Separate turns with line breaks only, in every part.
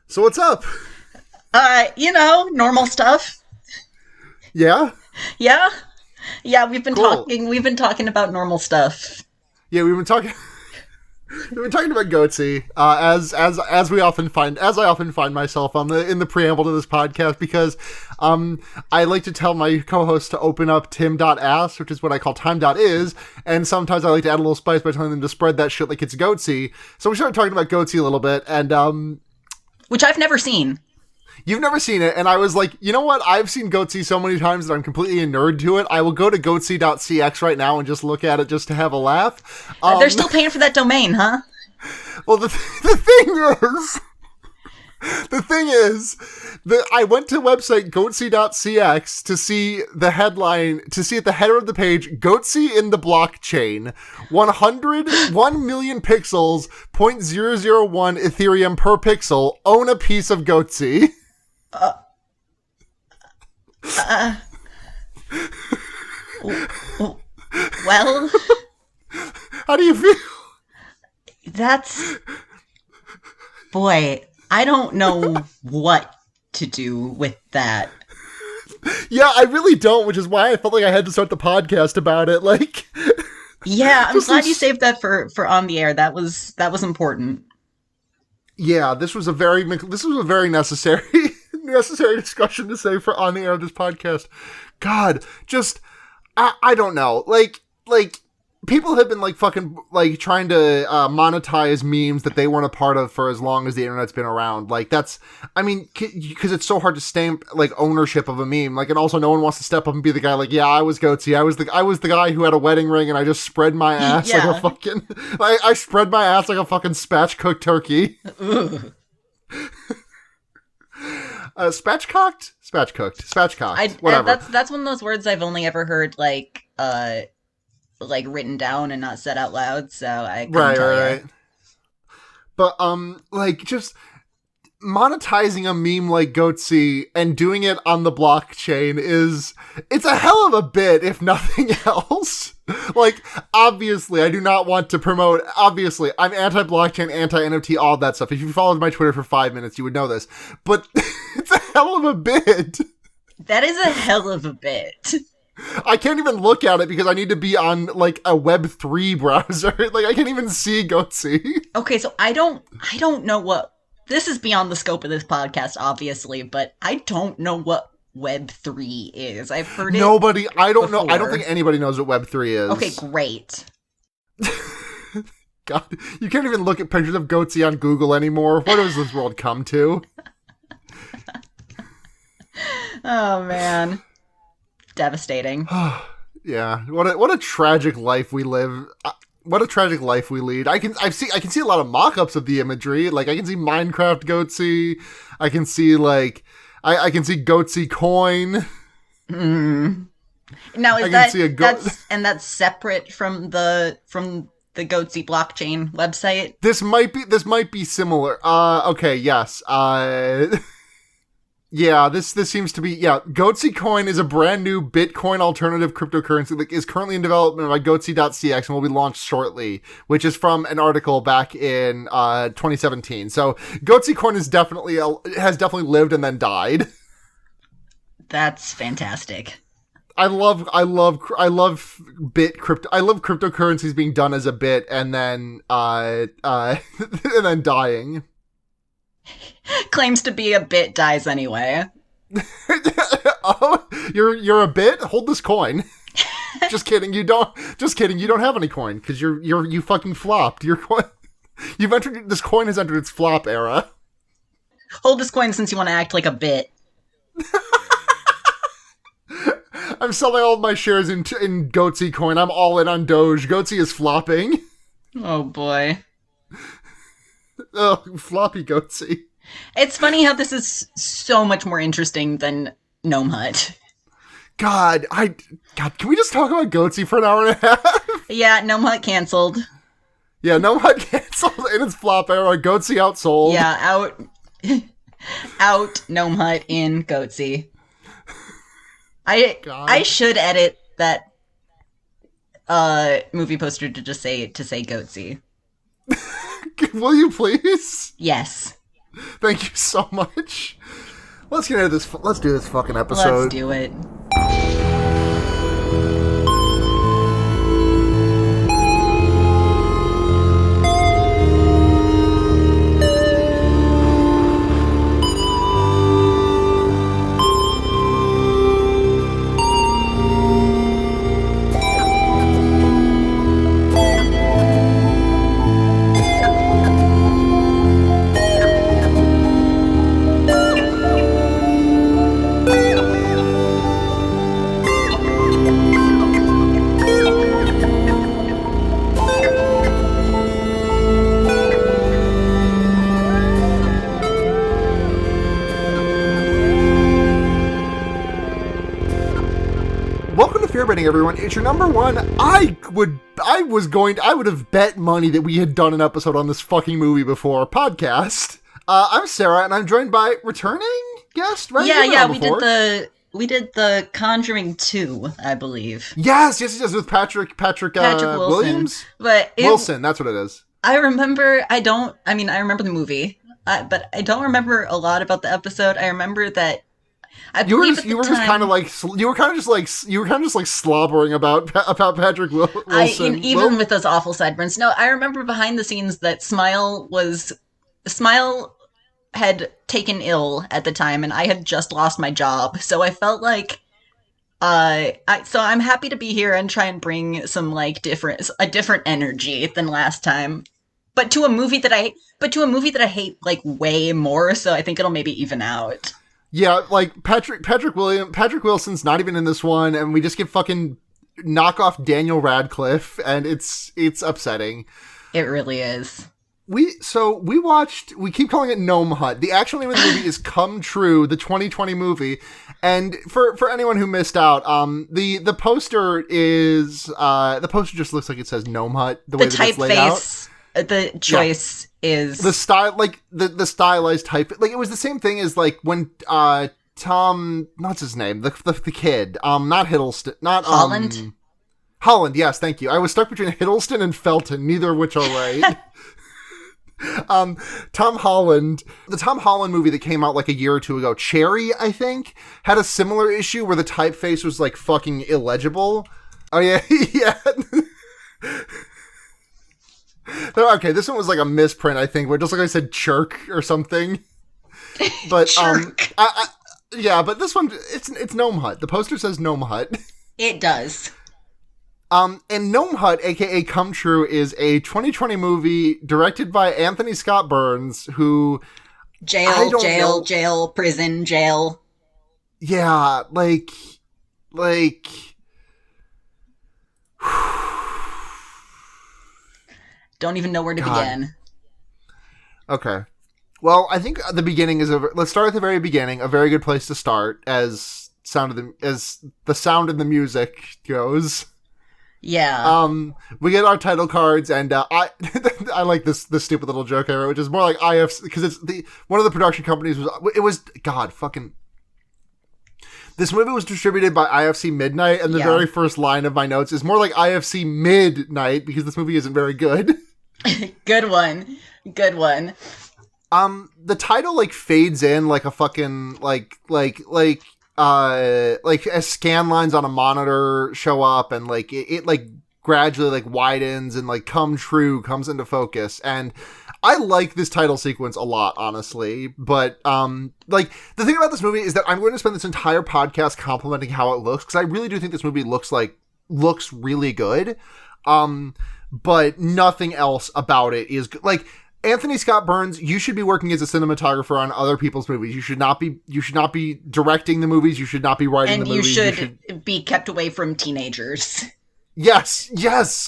So what's up?
Normal stuff.
Yeah?
Yeah? Yeah,
Cool.
we've been talking about normal stuff.
Yeah, we've been talking we've been talking about Goatsy, as we often find as I often find myself on the in the preamble to this podcast because I like to tell my co-hosts to open up tim.ass, which is what I call time.is, and sometimes I like to add a little spice by telling them to spread that shit like it's Goatsy. So we started talking about Goatsy a little bit, and
Which I've never seen.
you've never seen it, and I was like, you know what? I've seen Goatsy so many times that I'm completely a nerd to it. I will go to goatsy.cx right now and just look at it just to have a laugh.
They're still paying for that domain, huh?
Well, the thing is that I went to website goatsy.cx to see the headline, to see at the header of the page, Goatsy in the blockchain, 1 million pixels, 0.001 Ethereum per pixel, own a piece of Goatsy.
Well,
How do you feel?
that's... Boy, I don't know what to do with that.
Yeah, I really don't, which is why I felt like I had to start the podcast about it. Like,
Yeah, I'm
Just
glad
like-
you saved that for on the air. That was important.
yeah, this was a very necessary necessary discussion to say for on the air of this podcast. God, just I don't know. Like people have been like fucking like trying to monetize memes that they weren't a part of for as long as the internet's been around. Like that's, I mean, because it's so hard to stamp like ownership of a meme. Like, and also no one wants to step up and be the guy like, yeah, I was Goatsy. I was the guy who had a wedding ring and I just spread my ass like
Yeah.
a fucking, I spread my ass like a fucking spatchcooked turkey.
Ugh.
Spatchcocked, whatever.
That's one of those words I've only ever heard like written down and not said out loud, so I couldn't tell ya.
Right. But like just monetizing a meme like Goatsy and doing it on the blockchain it's a hell of a bit, if nothing else. Like, obviously, I do not want to promote. Obviously, I'm anti-blockchain, anti-NFT, all that stuff. If you followed my Twitter for 5 minutes, you would know this. But it's a hell of a bit.
That is a hell of a bit.
I can't even look at it because I need to be on like a Web3 browser. Like, I can't even see Goatsy.
Okay, so I don't know what this is beyond the scope of this podcast, obviously, but I don't know what Web3 is. I've heard it.
I don't know. I don't
before.
think anybody knows what Web3 is.
Okay, great.
God, you can't even look at pictures of Goatsy on Google anymore. What does this world come to?
Oh man. Devastating.
Yeah, what a tragic life we live. What a tragic life we lead. I can see a lot of mock-ups of the imagery. Like I can see Minecraft Goatsy. I can see like I can see Goatsy coin.
Now
I
is
can
that
see a goat-
that's separate from the Goatsy blockchain website?
This might be similar. Okay, yes. Yeah, this seems to be, yeah. Goatsy Coin is a brand new Bitcoin alternative cryptocurrency that is currently in development by goatsy.cx and will be launched shortly, which is from an article back in 2017. So Goatsy Coin has definitely lived and then died.
That's fantastic.
I love bit crypto. I love cryptocurrencies being done as a bit and then and then dying.
Claims to be a bit, dies anyway.
Oh, you're a bit? Hold this coin. Just kidding. You don't have any coin because you fucking flopped. Your coin. This coin has entered its flop era.
Hold this coin since you want to act like a bit.
I'm selling all of my shares in Goatsy coin. I'm all in on Doge. Goatsy is flopping.
Oh boy.
Oh, floppy Goatsy.
It's funny how this is so much more interesting than Gnome Hut.
God, can we just talk about Goatsy for an hour and a half?
Yeah, Gnome Hut canceled.
Yeah, Gnome Hut canceled in its flop era. Goatsy outsold.
Yeah, out Gnome Hut in Goatsy.
God.
I should edit that movie poster to just say Goatsy.
Will you please?
Yes.
Thank you so much. Let's get into this. Let's do this fucking episode.
Let's do it.
Everyone, it's your number one. I would have bet money that we had done an episode on this fucking movie before podcast. I'm Sara, and I'm joined by returning guest, right?
Yeah, we did the Conjuring 2, I believe.
Yes, with Patrick
Wilson.
Williams? Wilson, that's what it is.
I remember the movie, but I don't remember a lot about the episode. I remember that you were just kind of slobbering about Patrick Wilson. Even with those awful sideburns. No, I remember behind the scenes that Smile had taken ill at the time, and I had just lost my job. So I felt like, so I'm happy to be here and try and bring some a different energy than last time, but to a movie that I hate like way more. So I think it'll maybe even out.
Yeah, like Patrick Wilson's not even in this one, and we just get fucking knock off Daniel Radcliffe, and it's upsetting.
It really is.
We keep calling it Gnome Hut. The actual name of the movie is Come True, the 2020 movie. And for anyone who missed out, the poster just looks like it says Gnome Hut, the way that it's laid out.
The choice is
the style, like the stylized type. Like it was the same thing as like when Tom, what's his name, the kid, not Hiddleston, not
Holland.
Holland, yes, thank you. I was stuck between Hiddleston and Felton, neither of which are right. Tom Holland, the Tom Holland movie that came out like a year or two ago, Cherry, I think, had a similar issue where the typeface was like fucking illegible. Oh yeah, yeah. Okay, this one was like a misprint, I think, where just like I said Chirk or something. But but this one it's Gnome Hut. The poster says Gnome Hut.
It does.
And Gnome Hut, aka Come True, is a 2020 movie directed by Anthony Scott Burns, who
jail, prison, jail.
Yeah, like
don't even know where to begin.
Okay. Well, I think the beginning is let's start at the very beginning. A very good place to start as the sound and the music goes.
Yeah.
We get our title cards, and I I like this stupid little joke I wrote, which is more like IFC, because it's one of the production companies was God fucking. This movie was distributed by IFC Midnight, and the very first line of my notes is more like IFC Midnight, because this movie isn't very good.
Good one.
The title like fades in like a fucking like as scan lines on a monitor show up, and like it like gradually like widens and like Come True comes into focus. And I like this title sequence a lot, honestly. But like the thing about this movie is that I'm going to spend this entire podcast complimenting how it looks, because I really do think this movie looks really good. But nothing else about it is good. Like Anthony Scott Burns, you should be working as a cinematographer on other people's movies. You should not be directing the movies. You should not be writing the movies.
And you should be kept away from teenagers.
Yes.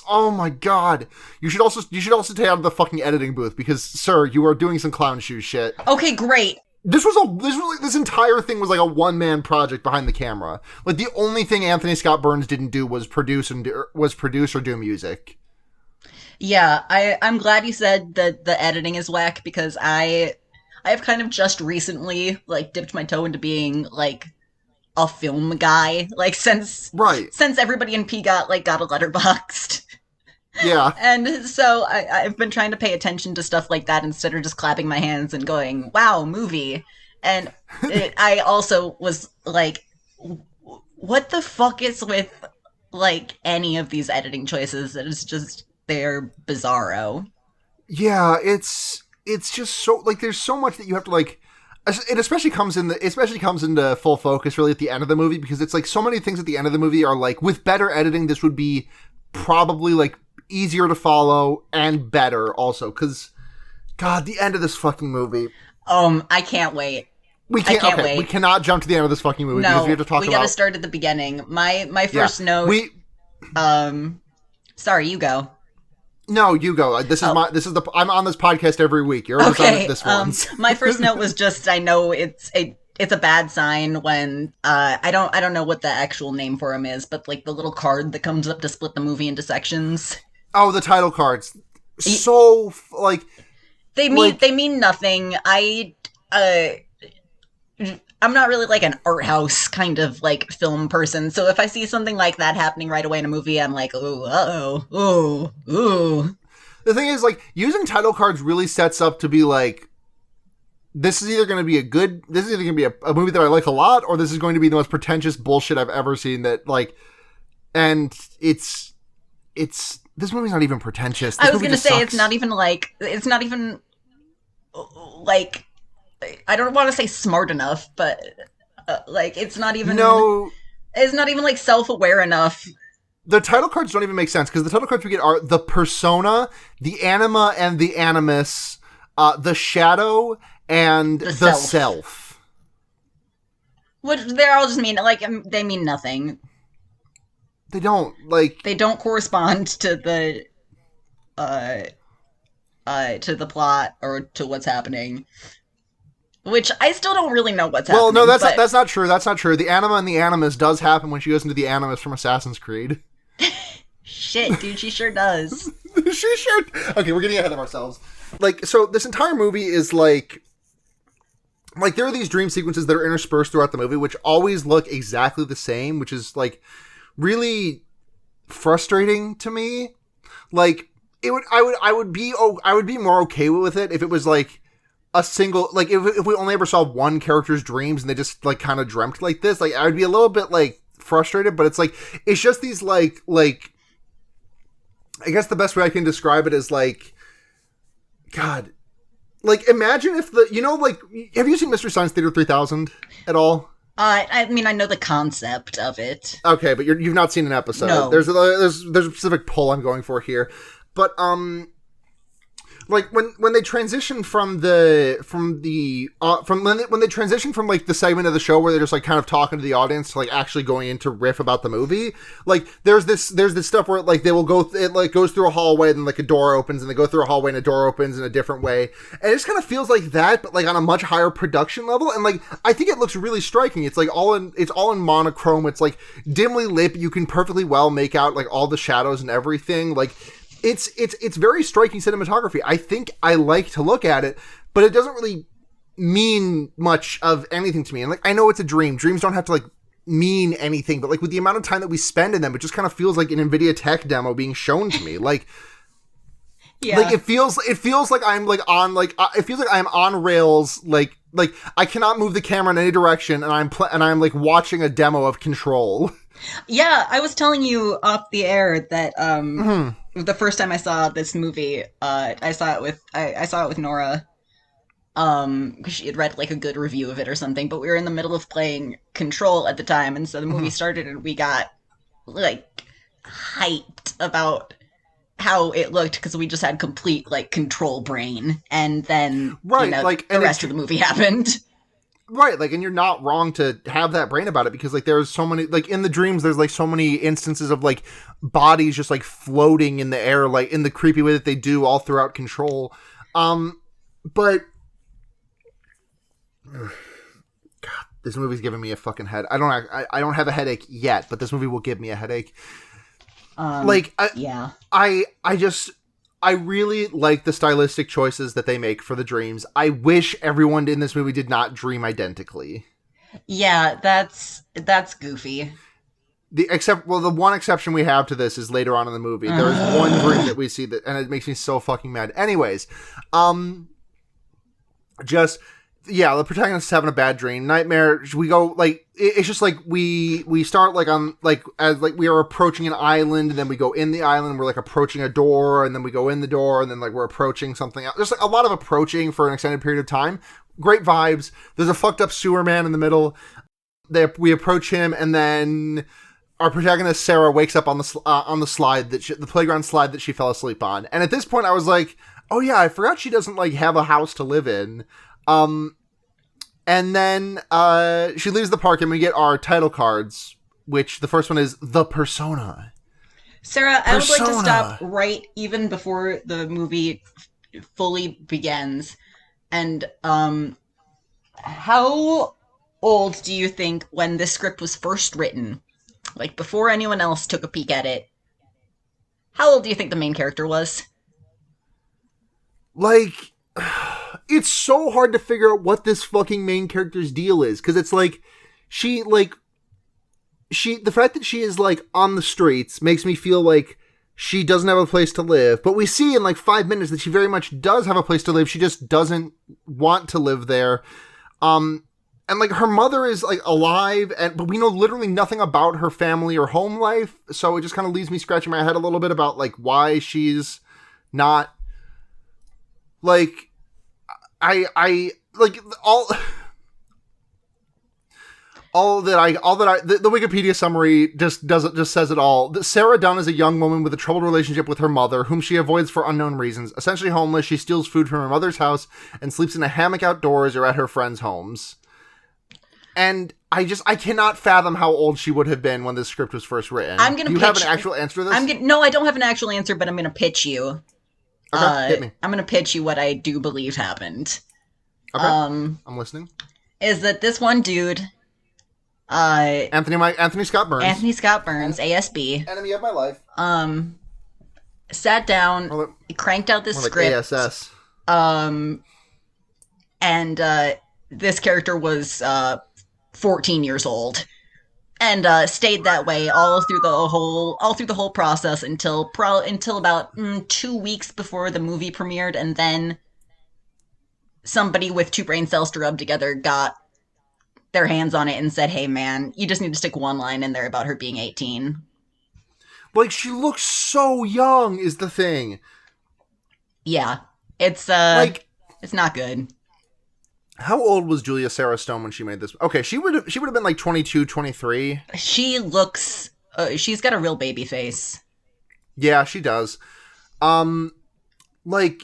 Oh my God. You should also stay out of the fucking editing booth, because, sir, you are doing some clown shoe shit.
Okay, great.
This entire thing was like a one-man project behind the camera. Like the only thing Anthony Scott Burns didn't do was produce or do music.
Yeah, I'm glad you said that the editing is whack, because I have kind of just recently like dipped my toe into being like a film guy, like since everybody in P got a Letterboxd.
Yeah.
And so I've been trying to pay attention to stuff like that instead of just clapping my hands and going, wow, movie. And I also was like, what the fuck is with like any of these editing choices? That is just, they're bizarro.
Yeah, it's just so like there's so much that you have to like it especially comes into full focus really at the end of the movie because it's like so many things at the end of the movie are like with better editing this would be probably like easier to follow and better also cuz god the end of this fucking movie
I can't wait.
we
I
can't
can't
okay we
wait.
cannot jump to the end of this fucking movie because we have
No,
to talk
we got to
about
start at the beginning. My
yeah
first note.
we
Um, sorry, you go.
no you go
Oh,
this is the I'm on this podcast every week you're always on
okay.
this once
My first note was just I know it's a bad sign when I don't know what the actual name for him is, but like the little card that comes up to split the movie into sections.
oh the title cards
Y-
so like
they mean nothing. I'm not really like an art house kind of like film person, so if I see something like that happening right away in a movie, I'm like, ooh, ooh, ooh.
the thing is, like, using title cards really sets up to be like, this is either going to be this is either going to be a movie that I like a lot, or this is going to be the most pretentious bullshit I've ever seen that, like, and this movie's not even pretentious. This
I was
movie
gonna
just
say
sucks.
it's not even like I don't want to say smart enough, but like
No,
it's not even like self-aware enough.
the title cards don't even make sense because the title cards we get are the persona, the anima and the animus, the shadow, and
The
the
self,
self.
which they're all just mean like they mean nothing.
They don't, like,
They don't correspond uh to the plot or to what's happening. Which I still don't really know what's
well, no,
happening. But
that's not true. That's not true. The anima and the animus does happen when she goes into the animus from Assassin's Creed.
shit, dude, she sure does.
She sure. Okay, we're getting ahead of ourselves. Like, so this entire movie is like there are these dream sequences that are interspersed throughout the movie, which always look exactly the same, which is like really frustrating to me. Like, I would be more okay with it if it was like a single, like if we only ever saw one character's dreams and they just like kind of dreamt like this. Like, I would be a little bit like frustrated, but it's like it's just these like I guess the best way I can describe it is like, God, like imagine if like, have you seen Mystery Science Theater 3000 at all?
I mean, I know the concept of it.
Okay, but you've not seen an episode.
No.
There's a specific pull I'm going for here, but like when they transition from when they transition from like the segment of the show where they're just like kind of talking to the audience to like actually going into riff about the movie, like there's this stuff where like they will go it like goes through a hallway, then like a door opens and they go through a hallway and a door opens in a different way, and it just kind of feels like that but like on a much higher production level, and like I think it looks really striking. It's like it's all in monochrome, it's like dimly lit, you can perfectly well make out like all the shadows and everything. Like it's very striking cinematography. I think I like to look at it, but it doesn't really mean much of anything to me. And like, I know it's a dream. Dreams don't have to like mean anything, but like with the amount of time that we spend in them, it just kind of feels like an NVIDIA tech demo being shown to me. Like,
Yeah.
like it feels like I'm like on like it feels like I'm on rails. Like I cannot move the camera in any direction, and I'm like watching a demo of Control.
Yeah, I was telling you off the air that
Mm-hmm.
the first time I saw this movie, I saw it with Nora, 'cause she had read like a good review of it or something, but we were in the middle of playing Control at the time, and so the movie
Mm-hmm.
started and we got like hyped about how it looked because we just had complete like control brain, and then
Right, like,
the
and
rest of the movie happened.
Right, like, and you're not wrong to have that brain about it because, like, there's so many, like, in the dreams, there's, like, so many instances of, like, bodies just, like, floating in the air, like, in the creepy way that they do all throughout Control. But, God, this movie's giving me a fucking head. I don't have a headache yet, but this movie will give me a headache. Like,
Yeah.
I really like the stylistic choices that they make for the dreams. I wish everyone in this movie did not dream identically.
Yeah, that's goofy.
the one exception we have to this is later on in the movie. There is one dream that we see that, and it makes me so fucking mad. Anyways, the protagonist is having a bad dream, nightmare. We go like it's just like we start like on like as like we are approaching an island, and then we go in the island. We're like approaching a door, and then we go in the door, and then like we're approaching something else. Just like a lot of approaching for an extended period of time. Great vibes. There's a fucked up sewer man in the middle. We approach him, and then our protagonist Sara wakes up on the slide the playground slide that she fell asleep on. And at this point, I was like, oh yeah, I forgot she doesn't like have a house to live in. And then she leaves the park, and we get our title cards, which the first one is The Persona.
Sarah, I would like to stop right even before the movie fully begins. And how old do you think when this script was first written, like before anyone else took a peek at it, how old do you think the main character was?
Like, it's so hard to figure out what this fucking main character's deal is, because it's like, the fact that she is like on the streets makes me feel like she doesn't have a place to live, but we see in like 5 minutes that she very much does have a place to live. She just doesn't want to live there. And like her mother is like alive, but we know literally nothing about her family or home life. So it just kind of leaves me scratching my head a little bit about like why she's not like, I like the Wikipedia summary just says it all. Sarah Dunn is a young woman with a troubled relationship with her mother, whom she avoids for unknown reasons. Essentially homeless, she steals food from her mother's house and sleeps in a hammock outdoors or at her friends' homes. And I cannot fathom how old she would have been when this script was first written. Do you have an actual answer to this?
No, I don't have an actual answer, but I'm going to pitch you.
Okay, hit me.
I'm going to pitch you what I do believe happened.
Okay, I'm listening.
Is that this one dude...
Anthony Scott Burns.
Anthony Scott Burns, ASB.
Enemy of my life.
Sat down, cranked out this script.
ASS.
And this character was 14 years old, and stayed that way all through the whole process until about 2 weeks before the movie premiered, and then somebody with two brain cells to rub together got their hands on it and said, hey man, you just need to stick one line in there about her being 18.
Like, she looks so young is the thing.
Yeah. It's not good.
How old was Julia Sarah Stone when she made this? Okay, she would have been like 22, 23.
She looks she's got a real baby face.
Yeah, she does. Like,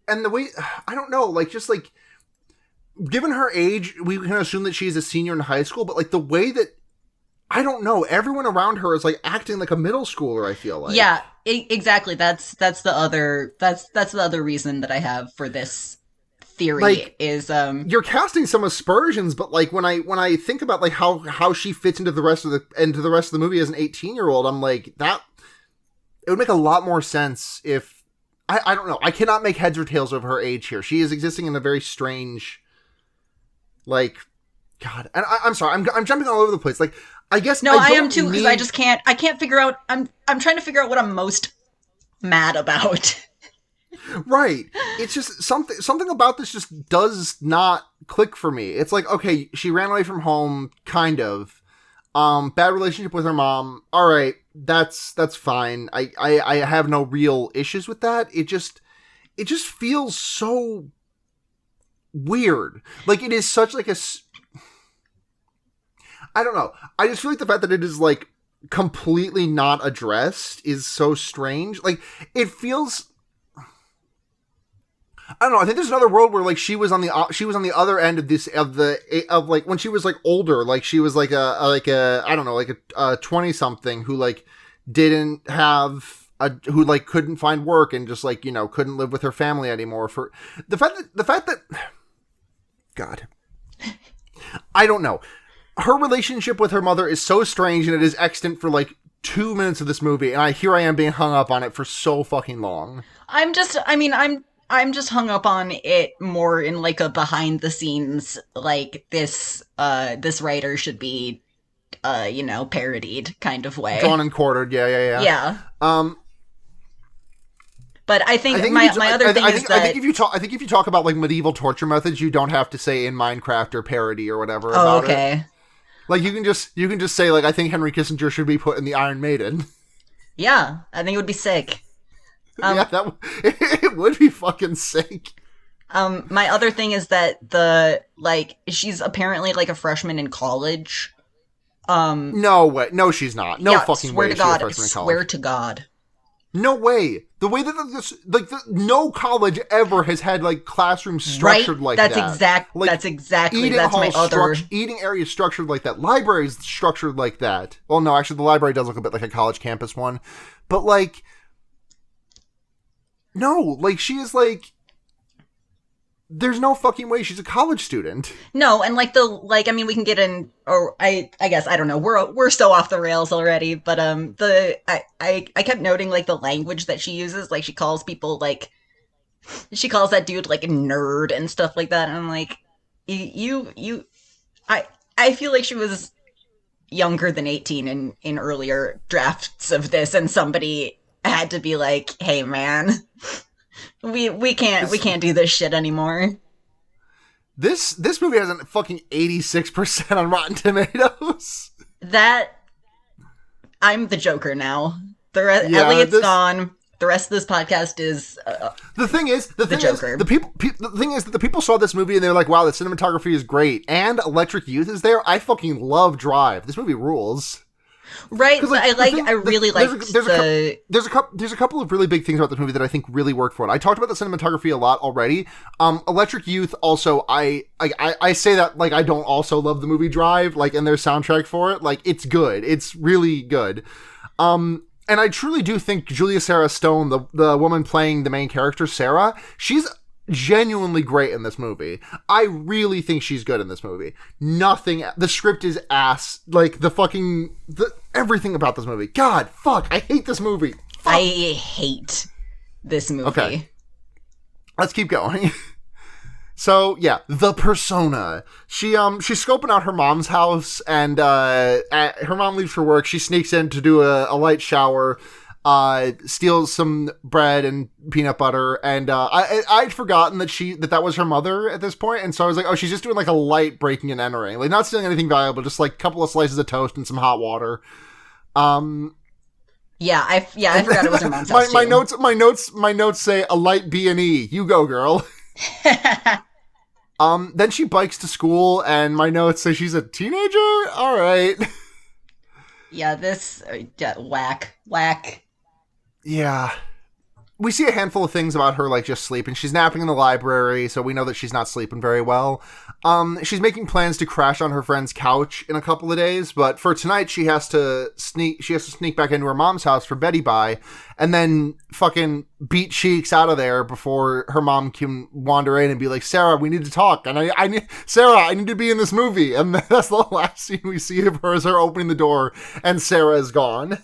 and the way, I don't know, like, just like, given her age, we can assume that she's a senior in high school, but like the way that, I don't know, everyone around her is like acting like a middle schooler, I feel like.
Yeah, exactly. That's the other reason that I have for this theory, like, is
you're casting some aspersions, but like when I think about like how she fits into the rest of the movie as an 18-year-old, I'm like, that it would make a lot more sense if I don't know. I cannot make heads or tails of her age here. She is existing in a very strange, like, God, and I'm sorry, I'm jumping all over the place. Like, I guess
I am too, because I can't figure out. I'm trying to figure out what I'm most mad about.
Right. It's just something about this just does not click for me. It's like, okay, she ran away from home, kind of. Bad relationship with her mom. All right, that's fine. I have no real issues with that. It just feels so weird. Like, it is such like I don't know. I just feel like the fact that it is like completely not addressed is so strange. Like, it feels, I don't know. I think there's another world where like she was on the other end of like when she was like older, like she was like a I don't know, like a 20 something who like didn't have who like couldn't find work and just like, you know, couldn't live with her family anymore. For the fact that God, I don't know. Her relationship with her mother is so strange, and it is extant for like 2 minutes of this movie, and I am being hung up on it for so fucking long. I'm just
hung up on it more in like a behind the scenes, like this writer should be parodied kind of way.
Drawn and quartered, yeah.
Yeah.
Um,
But I think my other thing is that
I think if you talk about like medieval torture methods, you don't have to say in Minecraft or parody or whatever about it. Like you can just say like I think Henry Kissinger should be put in the Iron Maiden.
Yeah, I think it would be sick.
Yeah, it would be fucking sick.
My other thing is that she's apparently like a freshman in college.
No way. No, she's not. No fucking way.
She's a freshman in college. Swear to God.
No way. The way that no college ever has had like classrooms structured like that.
That's exactly. That's my other
eating areas structured like that. Libraries structured like that. Well, no, actually, the library does look a bit like a college campus one, but like, no, like she is like. There's no fucking way she's a college student.
No, and we can get in, or I guess, I don't know, we're so off the rails already, but I kept noting, like, the language that she uses, like, she calls that dude, like, a nerd and stuff like that, and I'm like, I feel like she was younger than 18 in earlier drafts of this, and somebody had to be like, hey, man... We can't do this shit anymore.
This movie has a fucking 86% on Rotten Tomatoes.
I'm the Joker now. Elliot's gone. The rest of this podcast is
the thing is
Joker.
The thing is that the people saw this movie and they're like, wow, the cinematography is great and Electric Youth is there. I fucking love Drive. This movie rules.
Right, but I really like
there's a couple of really big things about this movie that I think really work for it. I talked about the cinematography a lot already. Electric Youth also, I say that like I don't also love the movie Drive, like, and their soundtrack for it, like it's good, it's really good. And I truly do think Julia Sarah Stone, the woman playing the main character Sara, she's genuinely great in this movie. I really think she's good in this movie. The script is ass. Like, everything about this movie. God, fuck, I hate this movie. Fuck.
I hate this movie. Okay.
Let's keep going. So, yeah, the persona. She's scoping out her mom's house, and her mom leaves for work. She sneaks in to do a light shower, steals some bread and peanut butter, and I'd forgotten that was her mother at this point, and so I was like, oh, she's just doing like a light breaking and entering, like not stealing anything valuable, just like a couple of slices of toast and some hot water.
Yeah, I forgot it was her mom's house
too. My notes say a light B&E. You go, girl. Then she bikes to school, and my notes say she's a teenager. All right.
Yeah, whack.
Yeah. We see a handful of things about her, like, just sleeping. She's napping in the library, so we know that she's not sleeping very well. She's making plans to crash on her friend's couch in a couple of days, but for tonight, she has to sneak back into her mom's house for Betty Bye, and then fucking beat Cheeks out of there before her mom can wander in and be like, Sarah, we need to talk, and I need to be in this movie, and that's the last scene we see of her, is her opening the door, and Sarah is gone.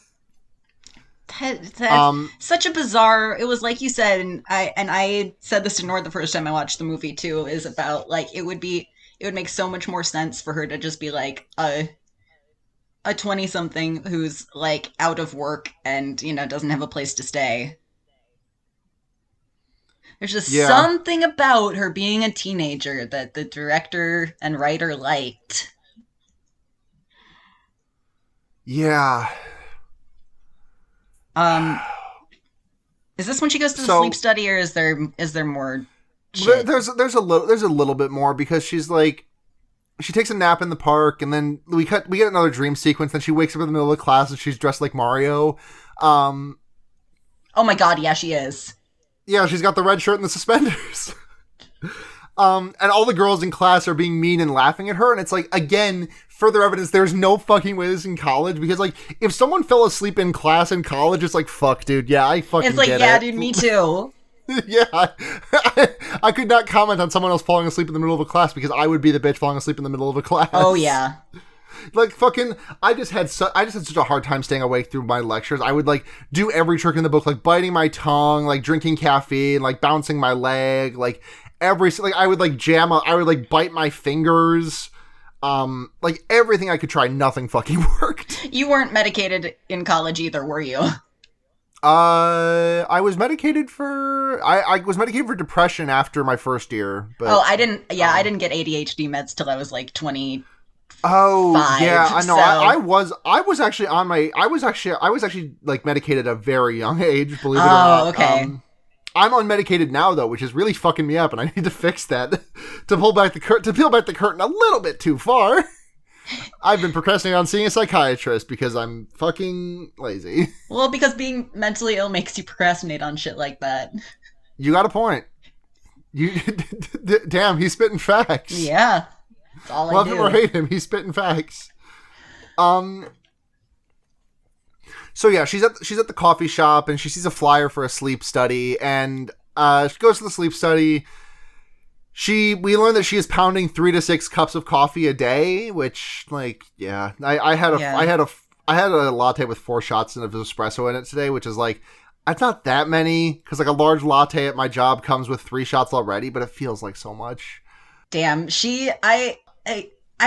That's such a bizarre. It was like you said, and I said this to Nord the first time I watched the movie too. Is about like it would make so much more sense for her to just be like a 20-something who's like out of work and doesn't have a place to stay. There's just something about her being a teenager that the director and writer liked.
Yeah.
Is this when she goes to the sleep study, or is there more shit?
There's a little bit more, because she's like, she takes a nap in the park, and then we get another dream sequence. Then she wakes up in the middle of class and she's dressed like Mario.
Oh my god, yeah, she is.
Yeah, she's got the red shirt and the suspenders. And all the girls in class are being mean and laughing at her, and it's like, again, further evidence there's no fucking way this is in college, because like if someone fell asleep in class in college, it's like, fuck, dude, yeah, I fucking
it's like,
get
yeah,
it.
Dude, me too.
Yeah, I could not comment on someone else falling asleep in the middle of a class, because I would be the bitch falling asleep in the middle of a class.
Oh yeah.
Like fucking, I just had such a hard time staying awake through my lectures. I would like do every trick in the book, like biting my tongue, like drinking caffeine, like bouncing my leg, like I would like bite my fingers. Like everything I could try, nothing fucking worked.
You weren't medicated in college either, were you?
I was medicated for I was medicated for depression after my first year. But
I didn't get ADHD meds till I was like 20.
Oh yeah, I know.
So.
I was actually like medicated at a very young age. Believe it or not.
Oh, okay.
I'm unmedicated now though, which is really fucking me up, and I need to fix that to peel back the curtain a little bit too far. I've been procrastinating on seeing a psychiatrist because I'm fucking lazy.
Well, because being mentally ill makes you procrastinate on shit like that.
You got a point. Damn, he's spitting facts.
Yeah, that's all
Love
I do.
him or hate him, he's spitting facts. So yeah, she's at the coffee shop and she sees a flyer for a sleep study, and she goes to the sleep study. We learn that she is pounding 3 to 6 cups of coffee a day, which, like, yeah, I had a latte with 4 shots of espresso in it today, which is like, it's not that many because like a large latte at my job comes with 3 shots already, but it feels like so much.
Damn, I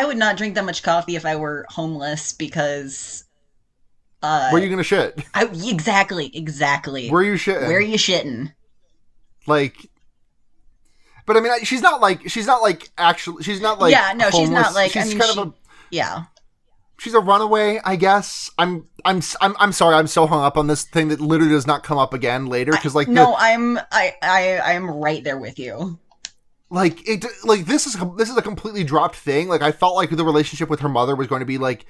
would not drink that much coffee if I were homeless because.
Where are you gonna shit?
Exactly.
Where are you shitting? Like. But I mean, she's not like actually. She's not like.
Yeah, no,
homeless.
She's not like.
She's
yeah.
She's a runaway, I guess. I'm sorry. I'm so hung up on this thing that literally does not come up again later because like.
I'm right there with you.
Like this is a completely dropped thing. Like I felt like the relationship with her mother was going to be like.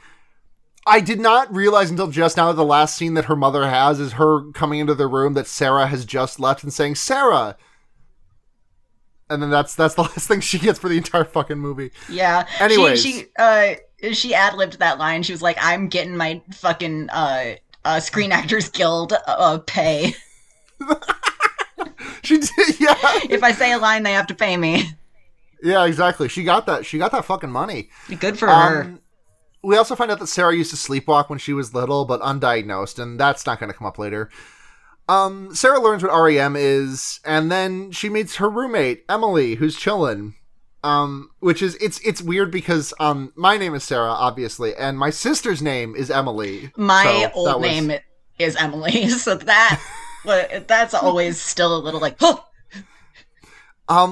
I did not realize until just now that the last scene that her mother has is her coming into the room that Sara has just left and saying, "Sara." And then that's the last thing she gets for the entire fucking movie.
Yeah.
Anyways.
She ad-libbed that line. She was like, I'm getting my fucking Screen Actors Guild pay.
She did, yeah.
If I say a line, they have to pay me.
Yeah, exactly. She got that fucking money.
Good for her.
We also find out that Sara used to sleepwalk when she was little, but undiagnosed, and that's not going to come up later. Sara learns what REM is, and then she meets her roommate, Emily, who's chillin'. Which is, it's weird because, my name is Sara, obviously, and my sister's name is Emily.
My old name is Emily, so that's always still a little like, huh!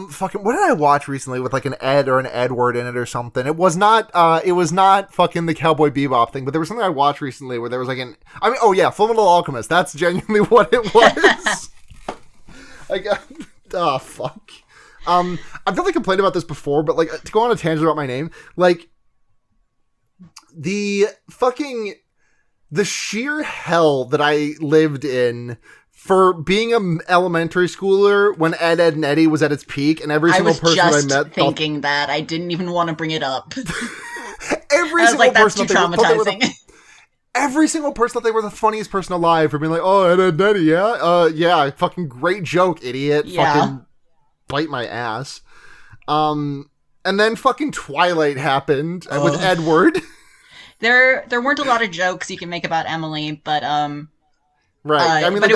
Fucking, what did I watch recently with like an Ed or an Edward in it or something? It was not fucking the Cowboy Bebop thing, but there was something I watched recently where there was like Fullmetal Alchemist. That's genuinely what it was. Like, fuck. I've definitely complained about this before, but like to go on a tangent about my name, like the sheer hell that I lived in for being an elementary schooler when Ed, Ed, and Eddie was at its peak, and every single person I met... I was
just thinking that. I didn't even want to bring it up.
Every single person that's too traumatizing. Every single person thought they were the funniest person alive for being like, oh, Ed, Ed, and Eddie, yeah? Yeah, fucking great joke, idiot.
Yeah.
Fucking bite my ass. And then fucking Twilight happened with Edward.
There weren't a lot of jokes you can make about Emily, but...
Right. I mean, that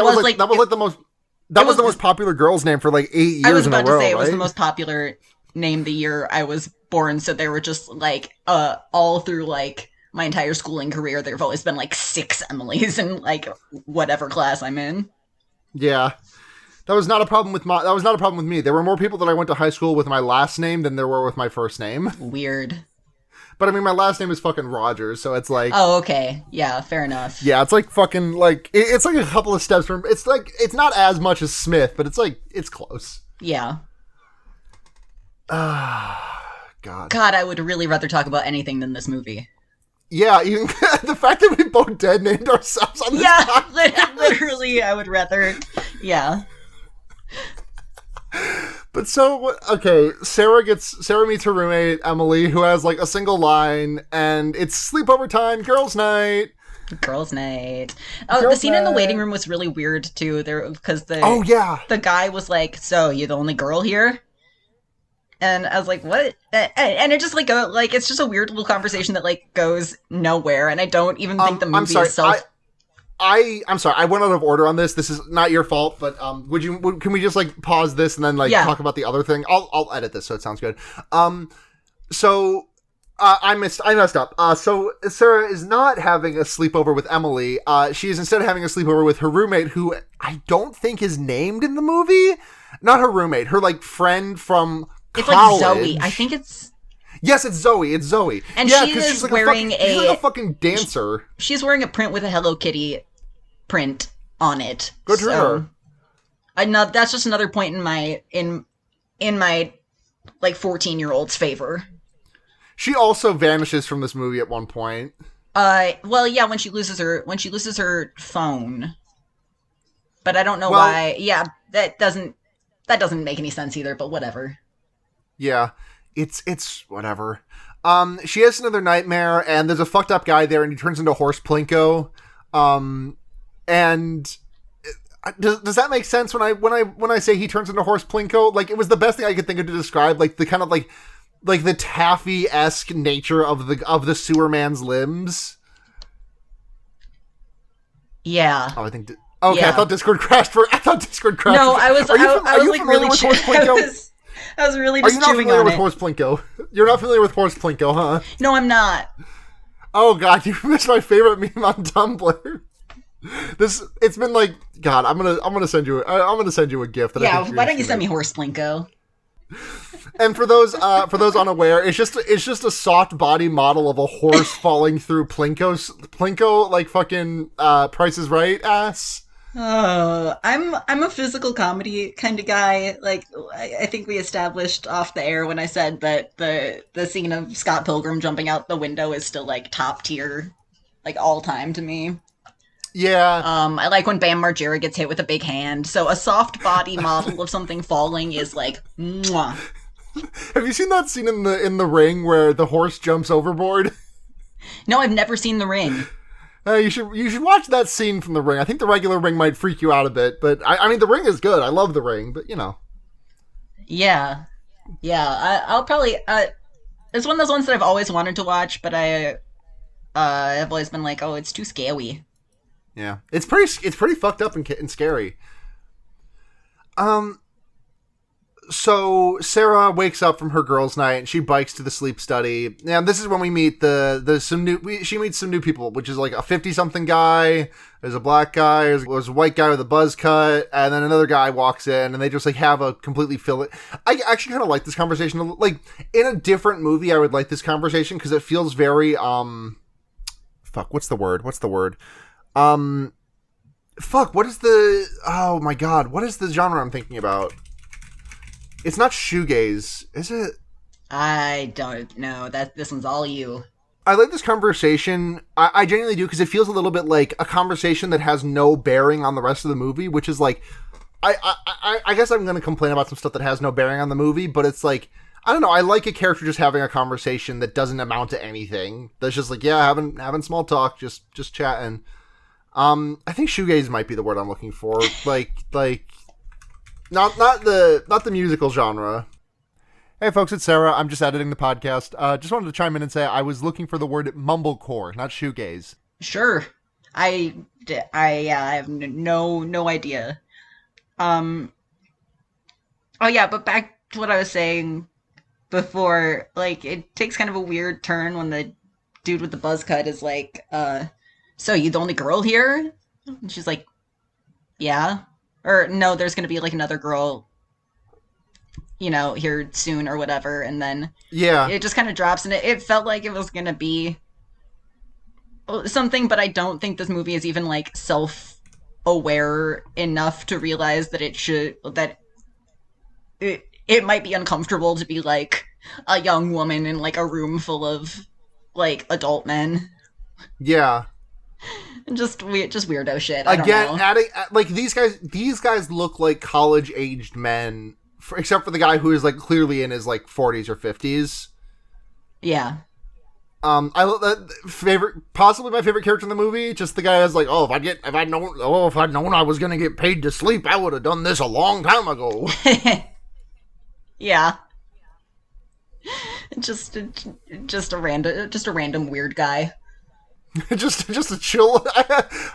was the most popular girl's name for like 8 years in a row,
I was about to say it was
right?
the most popular name the year I was born, so they were just like all through like my entire schooling career there've always been like 6 Emilys in like whatever class I'm in.
Yeah. That was not a problem with me. There were more people that I went to high school with my last name than there were with my first name.
Weird.
But I mean, my last name is fucking Rogers, so it's like...
Oh, okay. Yeah, fair enough.
Yeah, it's like fucking, like... It's like a couple of steps from... It's like... It's not as much as Smith, but it's like... It's close.
Yeah.
God.
God, I would really rather talk about anything than this movie.
Yeah, even the fact that we both dead named ourselves on this podcast.
Literally, I would rather... Yeah.
But so, okay, Sara meets her roommate, Emily, who has, like, a single line, and it's sleepover time, girls' night.
Girls' night. Oh, the scene in the waiting room was really weird, too, because the guy was like, so, you're the only girl here? And I was like, what? And it just, like, it's just a weird little conversation that, like, goes nowhere, and I don't even think the movie is
I'm sorry, I went out of order on this. This is not your fault, but can we just like pause this and then like talk about the other thing? I'll edit this so it sounds good. So I messed up. So Sarah is not having a sleepover with Emily. She is instead having a sleepover with her roommate, who I don't think is named in the movie. Not her roommate, her like friend from college.
It's like Zoe. I think it's.
Yes, it's Zoe. It's Zoe.
And she is she's like wearing
she's like a fucking dancer.
She's wearing a print with a Hello Kitty print on it.
Good for her.
That's just another point in my like 14-year-old's favor.
She also vanishes from this movie at one point.
Well, yeah, when she loses her phone. But I don't know why. Yeah, that doesn't make any sense either, but whatever.
Yeah. It's whatever. She has another nightmare, and there's a fucked up guy there, and he turns into Horse Plinko. And does that make sense when I say he turns into Horse Plinko? Like, it was the best thing I could think of to describe, like the kind of like the taffy-esque nature of the sewer man's limbs.
Yeah.
Oh, I think. Okay, yeah. I thought Discord crashed. No,
I was. Are you familiar with Horse Plinko? I was really just chewing on it. Are you not familiar with
Horse Plinko? You're not familiar with Horse Plinko, huh?
No, I'm not.
Oh god, you missed my favorite meme on Tumblr. It's been like, God, I'm gonna send you a gift.
Yeah, why don't you send me Horse Plinko?
And for those unaware, it's just a soft body model of a horse falling through Plinko like fucking Price is Right ass.
Oh, I'm a physical comedy kind of guy. Like, I think we established off the air when I said that the scene of Scott Pilgrim jumping out the window is still like top tier, like all time to me.
Yeah.
I like when Bam Margera gets hit with a big hand. So a soft body model of something falling is like, mwah.
Have you seen that scene in the Ring where the horse jumps overboard?
No, I've never seen The Ring.
You should watch that scene from The Ring. I think the regular Ring might freak you out a bit, but I mean The Ring is good. I love The Ring, but you know.
Yeah. I'll probably. It's one of those ones that I've always wanted to watch, but I've always been like, oh, it's too scary.
Yeah, it's pretty fucked up and scary. So Sarah wakes up from her girls' night and she bikes to the sleep study. And this is when we meet she meets some new people, which is like a 50-something guy. There's a black guy. There's a white guy with a buzz cut, and then another guy walks in, and they just like have a completely I actually kind of like this conversation. Like in a different movie, I would like this conversation because it feels very what's the word? Oh my god, what is the genre I'm thinking about? It's not shoegaze, is it?
I don't know. This one's all you.
I like this conversation. I genuinely do, because it feels a little bit like a conversation that has no bearing on the rest of the movie, which is like, I guess I'm going to complain about some stuff that has no bearing on the movie, but it's like, I don't know, I like a character just having a conversation that doesn't amount to anything. That's just like, yeah, having small talk, just chatting. I think shoegaze might be the word I'm looking for. Like not the musical genre. Hey folks, it's Sarah. I'm just editing the podcast. Just wanted to chime in and say I was looking for the word mumblecore, not shoegaze.
Sure. I have no idea. Oh yeah, but back to what I was saying before, like, it takes kind of a weird turn when the dude with the buzz cut is like, so you the only girl here? And she's like, yeah. Or no, there's gonna be like another girl, you know, here soon or whatever, and then
yeah,
it just kind of drops, and it felt like it was gonna be something, but I don't think this movie is even like self-aware enough to realize that it might be uncomfortable to be like a young woman in like a room full of like adult men.
Yeah.
Just weirdo shit.
Again, adding like these guys look like college-aged men, except for the guy who is like clearly in his like 40s or 50s.
Yeah.
I love that possibly my favorite character in the movie. Just the guy that's like, oh, if I'd known I was gonna get paid to sleep, I would have done this a long time ago.
Yeah. Just a random weird guy.
just a chill.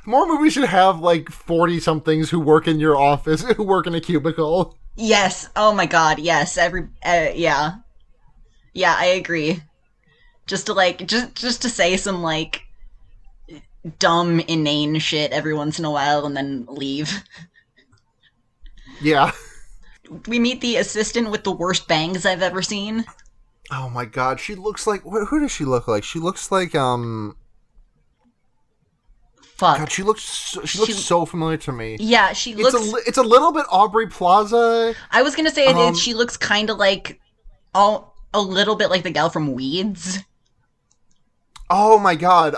More movies should have like 40-somethings who work in your office, who work in a cubicle.
Yes. Oh my god. Yes. Yeah, I agree. just to like just to say some like dumb inane shit every once in a while and then leave.
Yeah.
We meet the assistant with the worst bangs I've ever seen.
Oh my god, she looks like... Who does she look like? She looks like,
Fuck.
God, she looks so familiar to me.
Yeah, she looks...
It's a little bit Aubrey Plaza.
I was gonna say she looks kind of like... a little bit like the gal from Weeds.
Oh my god,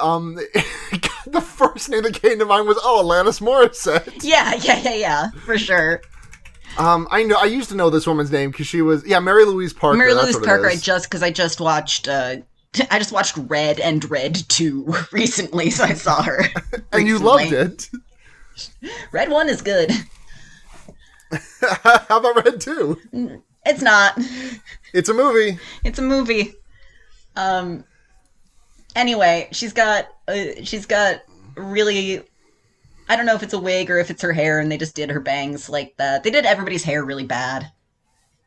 the first name that came to mind was, Alanis Morissette.
Yeah, for sure.
I used to know this woman's name because she was, Mary Louise Parker.
Mary Louise Parker. I just watched Red and Red 2 recently, so I saw her.
And you loved it.
Red 1 is good.
How about Red 2?
It's not.
It's a movie.
It's a movie. Anyway, she's got really... I don't know if it's a wig or if it's her hair, and they just did her bangs like that. They did everybody's hair really bad.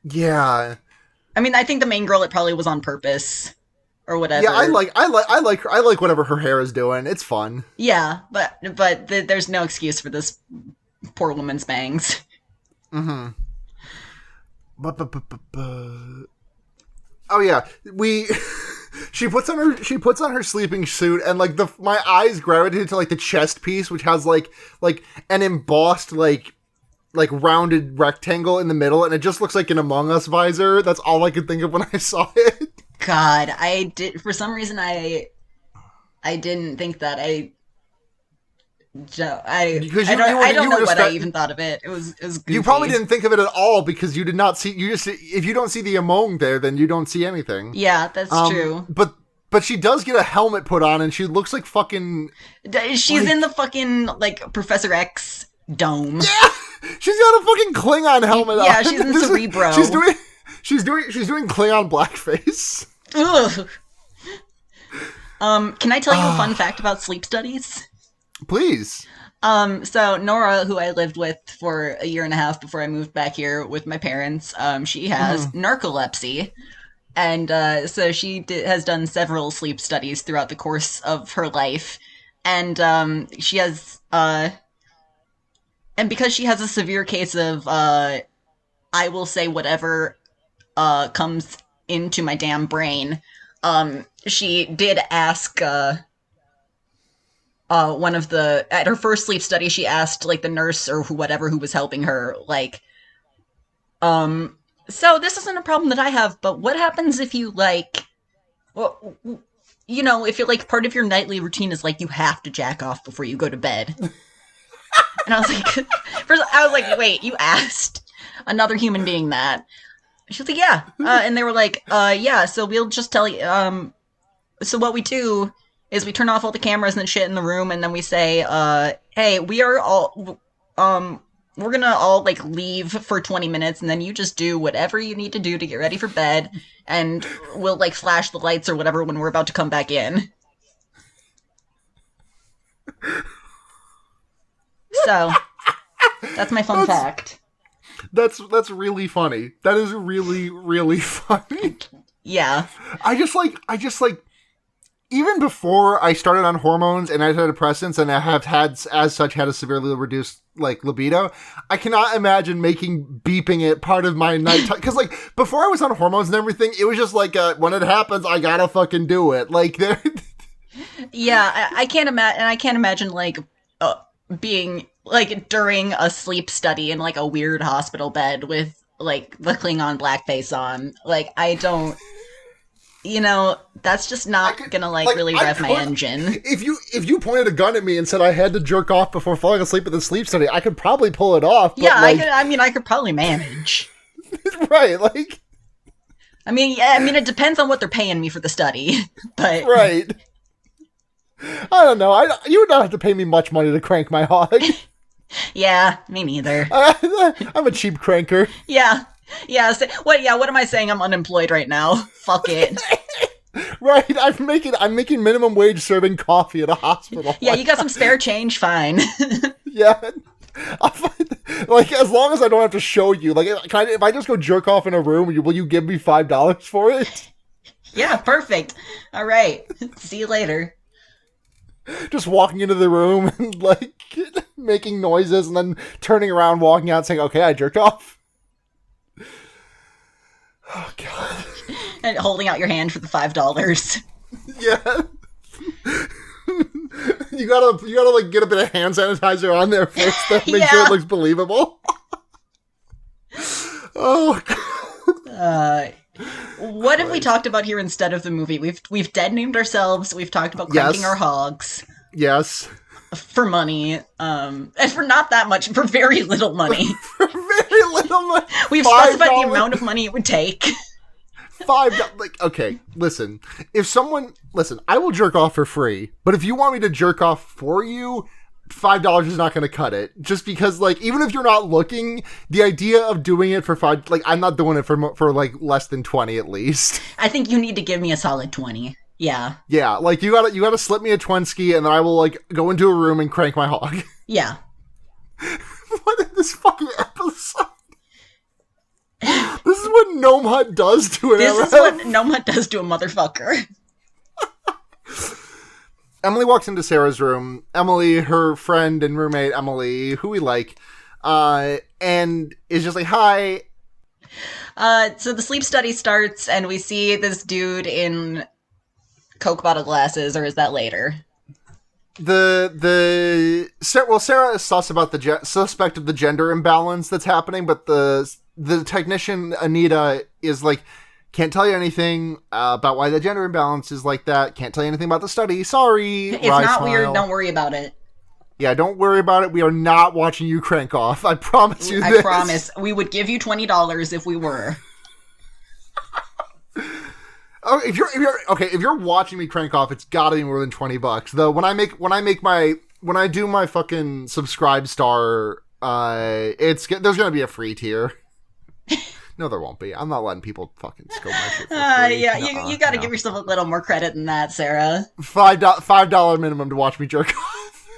Yeah.
I mean, I think the main girl, it probably was on purpose or whatever.
Yeah, I like whatever her hair is doing. It's fun.
Yeah, but there's no excuse for this poor woman's bangs.
Mm-hmm. Oh yeah, She puts on her sleeping suit, and like my eyes gravitated to like the chest piece, which has like an embossed like rounded rectangle in the middle, and it just looks like an Among Us visor. That's all I could think of when I saw it.
God, for some reason I didn't think that. I don't know what I even thought of it. It was goofy.
You probably didn't think of it at all because you did not see. If you don't see the Among there, then you don't see anything.
Yeah, that's true.
But she does get a helmet put on, and she looks like fucking.
She's in the fucking like Professor X dome.
Yeah, she's got a fucking Klingon helmet on.
Yeah, she's in Cerebro.
She's doing Klingon blackface.
Ugh. Can I tell you a fun fact about sleep studies?
Please.
So Nora, who I lived with for a year and a half before I moved back here with my parents, she has narcolepsy. And so she has done several sleep studies throughout the course of her life. And she has... and because she has a severe case of I will say whatever comes into my damn brain, she did ask... at her first sleep study, she asked, like, the nurse or whatever who was helping her, like, so this isn't a problem that I have, but what happens if you, like, well, you know, if you're, like, part of your nightly routine is, like, you have to jack off before you go to bed. And I was like, wait, you asked another human being that? She was like, yeah. And they were like, yeah, so we'll just tell you, so what we do is we turn off all the cameras and shit in the room, and then we say, hey, we're gonna all, like, leave for 20 minutes, and then you just do whatever you need to do to get ready for bed, and we'll, like, flash the lights or whatever when we're about to come back in. So, that's my fun fact.
That's really funny. That is really, really funny.
Yeah.
I just like, even before I started on hormones and antidepressants and I have had a severely reduced, like, libido, I cannot imagine making beeping it part of my nighttime. Because, like, before I was on hormones and everything, it was just like, when it happens, I gotta fucking do it. Like, there.
Yeah, I can't imagine, and I can't imagine, like, being, like, during a sleep study in, like, a weird hospital bed with, like, the Klingon blackface on. Like, I don't... You know, that's just not gonna, like really rev my engine.
If you pointed a gun at me and said I had to jerk off before falling asleep at the sleep study, I could probably pull it off. But,
yeah,
like,
I could probably manage.
Right, like...
I mean, it depends on what they're paying me for the study, but...
Right. I don't know. You would not have to pay me much money to crank my hog.
Yeah, me neither.
I'm a cheap cranker.
Yeah. Yeah, what am I saying? I'm unemployed right now. Fuck it.
Right, I'm making minimum wage serving coffee at a hospital.
Yeah, you got some spare change, fine.
Yeah. Like, as long as I don't have to show you, like, if I just go jerk off in a room, will you give me $5 for it?
Yeah, perfect. All right. See you later.
Just walking into the room and, like, making noises and then turning around, walking out, saying, okay, I jerked off. Oh, God.
And holding out your hand for the $5.
Yeah. You gotta like get a bit of hand sanitizer on there first to make sure it looks believable. Oh, God.
What have we talked about here instead of the movie? We've dead named ourselves. We've talked about cranking our hogs.
Yes.
For money. And for not that much, for very little money.
For very little money.
We've specified the amount of money it would take.
$5. Like, okay, listen. Listen, I will jerk off for free, but if you want me to jerk off for you, $5 is not going to cut it. Just because, like, even if you're not looking, the idea of doing it for $5, like, I'm not doing it for like less than 20 at least.
I think you need to give me a solid 20. Yeah.
Yeah, like you gotta slip me a Twinski, and then I will like go into a room and crank my hog.
Yeah.
What is this fucking episode? This is what Gnome Hut does to an
This is what Gnome Hut does to a motherfucker.
Emily walks into Sarah's room. Emily, her friend and roommate, Emily, who we like, and is just like, hi.
So the sleep study starts, and we see this dude in Coke bottle glasses, or is that later?
Sarah is suspect of the gender imbalance that's happening, but the technician Anita is like, can't tell you anything about why the gender imbalance is like that. Can't tell you anything about the study. Sorry.
It's not weird. Don't worry about it.
Yeah, don't worry about it. We are not watching you crank off. I promise you this.
I promise. We would give you $20 if we were.
Oh, if you're watching me crank off, it's got to be more than $20. Though when I do my fucking subscribe star, there's gonna be a free tier. No, there won't be. I'm not letting people fucking scope my shit for free.
Yeah, you got to give yourself a little more credit than that, Sarah.
$5 minimum to watch me jerk off.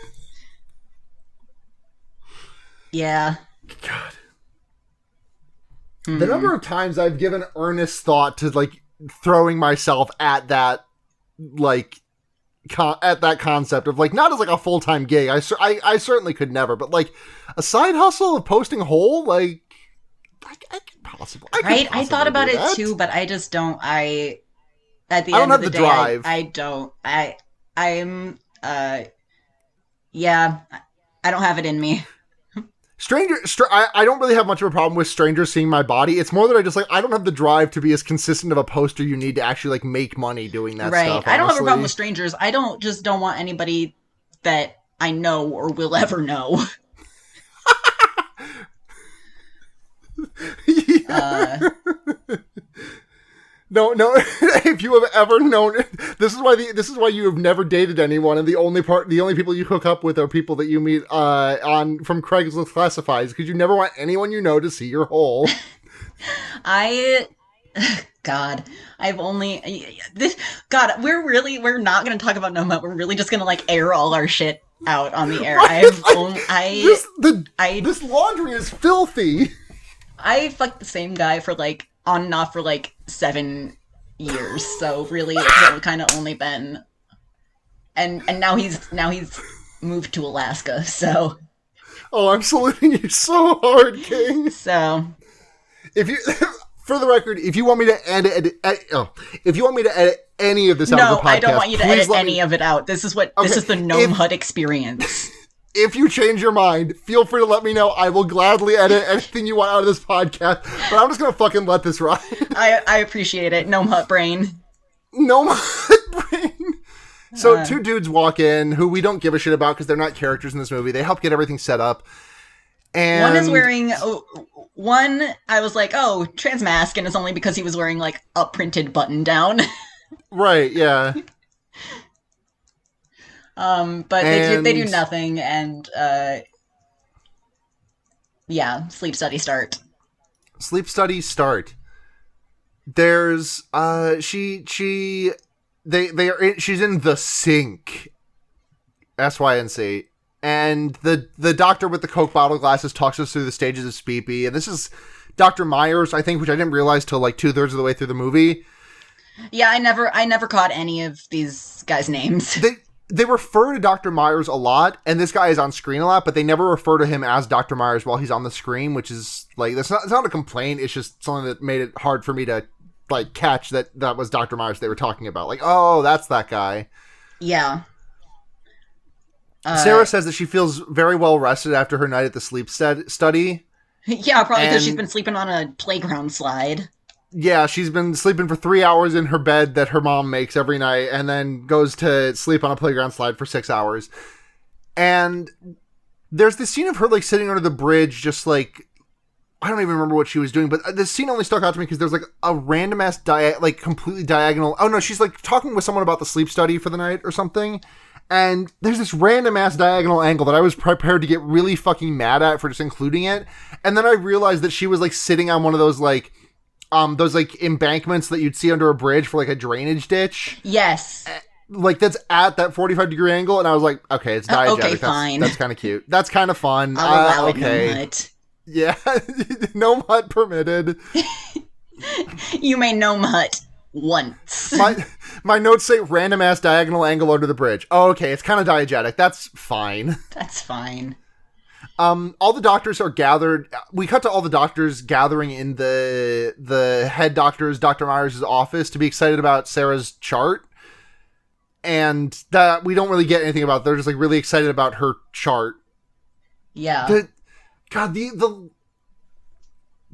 Yeah.
God. The number of times I've given earnest thought to like throwing myself at that, like, at that concept of like, not as like a full-time gig. I certainly could never, but like a side hustle of posting whole, like, I could possibly.
I thought about it too, but I just don't. At the
I
end of the day,
drive.
I don't. I'm. Yeah, I don't have it in me.
I don't really have much of a problem with strangers seeing my body. It's more that I don't have the drive to be as consistent of a poster you need to actually like make money doing that
right.
stuff.
I don't have a problem with strangers. I don't want anybody that I know or will ever know.
No. If you have ever known, this is why you have never dated anyone, and the only people you hook up with are people that you meet from Craigslist Classifieds, because you never want anyone you know to see your hole.
God, we're not going to talk about Noma. We're really just going to like air all our shit out on the air.
Right? This laundry is filthy.
I fucked the same guy for like on and off for like 7 years, so really it's kind of only been, and now he's moved to Alaska, so.
Oh, I'm saluting you so hard, King.
So,
if you, for the record, if you want me to edit any of this out of the podcast,
no, I don't want you to edit any of it out. This is the Gnome Hut experience.
If you change your mind, feel free to let me know. I will gladly edit anything you want out of this podcast, but I'm just gonna fucking let this ride.
I appreciate it. Gnome Hut brain.
Gnome Hut brain. So two dudes walk in who we don't give a shit about because they're not characters in this movie. They help get everything set up. And
one is wearing I was like, oh, trans mask, and it's only because he was wearing like a printed button down.
Right, yeah.
But they do nothing, and sleep study start.
Sleep study start. There's she's in the sink. SYNC. And the doctor with the Coke bottle glasses talks us through the stages of Speepy, and this is Dr. Myers, I think, which I didn't realize till like 2/3 of the way through the movie.
Yeah, I never caught any of these guys' names.
They refer to Dr. Myers a lot, and this guy is on screen a lot, but they never refer to him as Dr. Myers while he's on the screen, which is like it's not a complaint. It's just something that made it hard for me to like catch that was Dr. Myers they were talking about. Like, oh, that's that guy.
Yeah.
Sara says that she feels very well rested after her night at the sleep study.
Yeah, probably because she's been sleeping on a playground slide.
Yeah, she's been sleeping for 3 hours in her bed that her mom makes every night and then goes to sleep on a playground slide for 6 hours. And there's this scene of her like sitting under the bridge just like, I don't even remember what she was doing, but this scene only stuck out to me because there's like a random ass like completely diagonal. Oh no, she's like talking with someone about the sleep study for the night or something. And there's this random ass diagonal angle that I was prepared to get really fucking mad at for just including it. And then I realized that she was like sitting on one of those like embankments that you'd see under a bridge for like a drainage ditch.
Yes.
Like that's at that 45-degree angle. And I was like, okay, it's diegetic.
Okay, fine.
That's kind of cute. That's kind of fun.
I'll allow
okay.
it, no mutt.
Yeah. No mutt permitted.
You may no mutt once.
My notes say random ass diagonal angle under the bridge. Oh, okay. It's kind of diegetic. That's fine.
That's fine.
All the doctors are gathered. We cut to all the doctors gathering in the head doctor's, Dr. Myers' office to be excited about Sarah's chart. And that we don't really get anything about. They're just like really excited about her chart.
Yeah.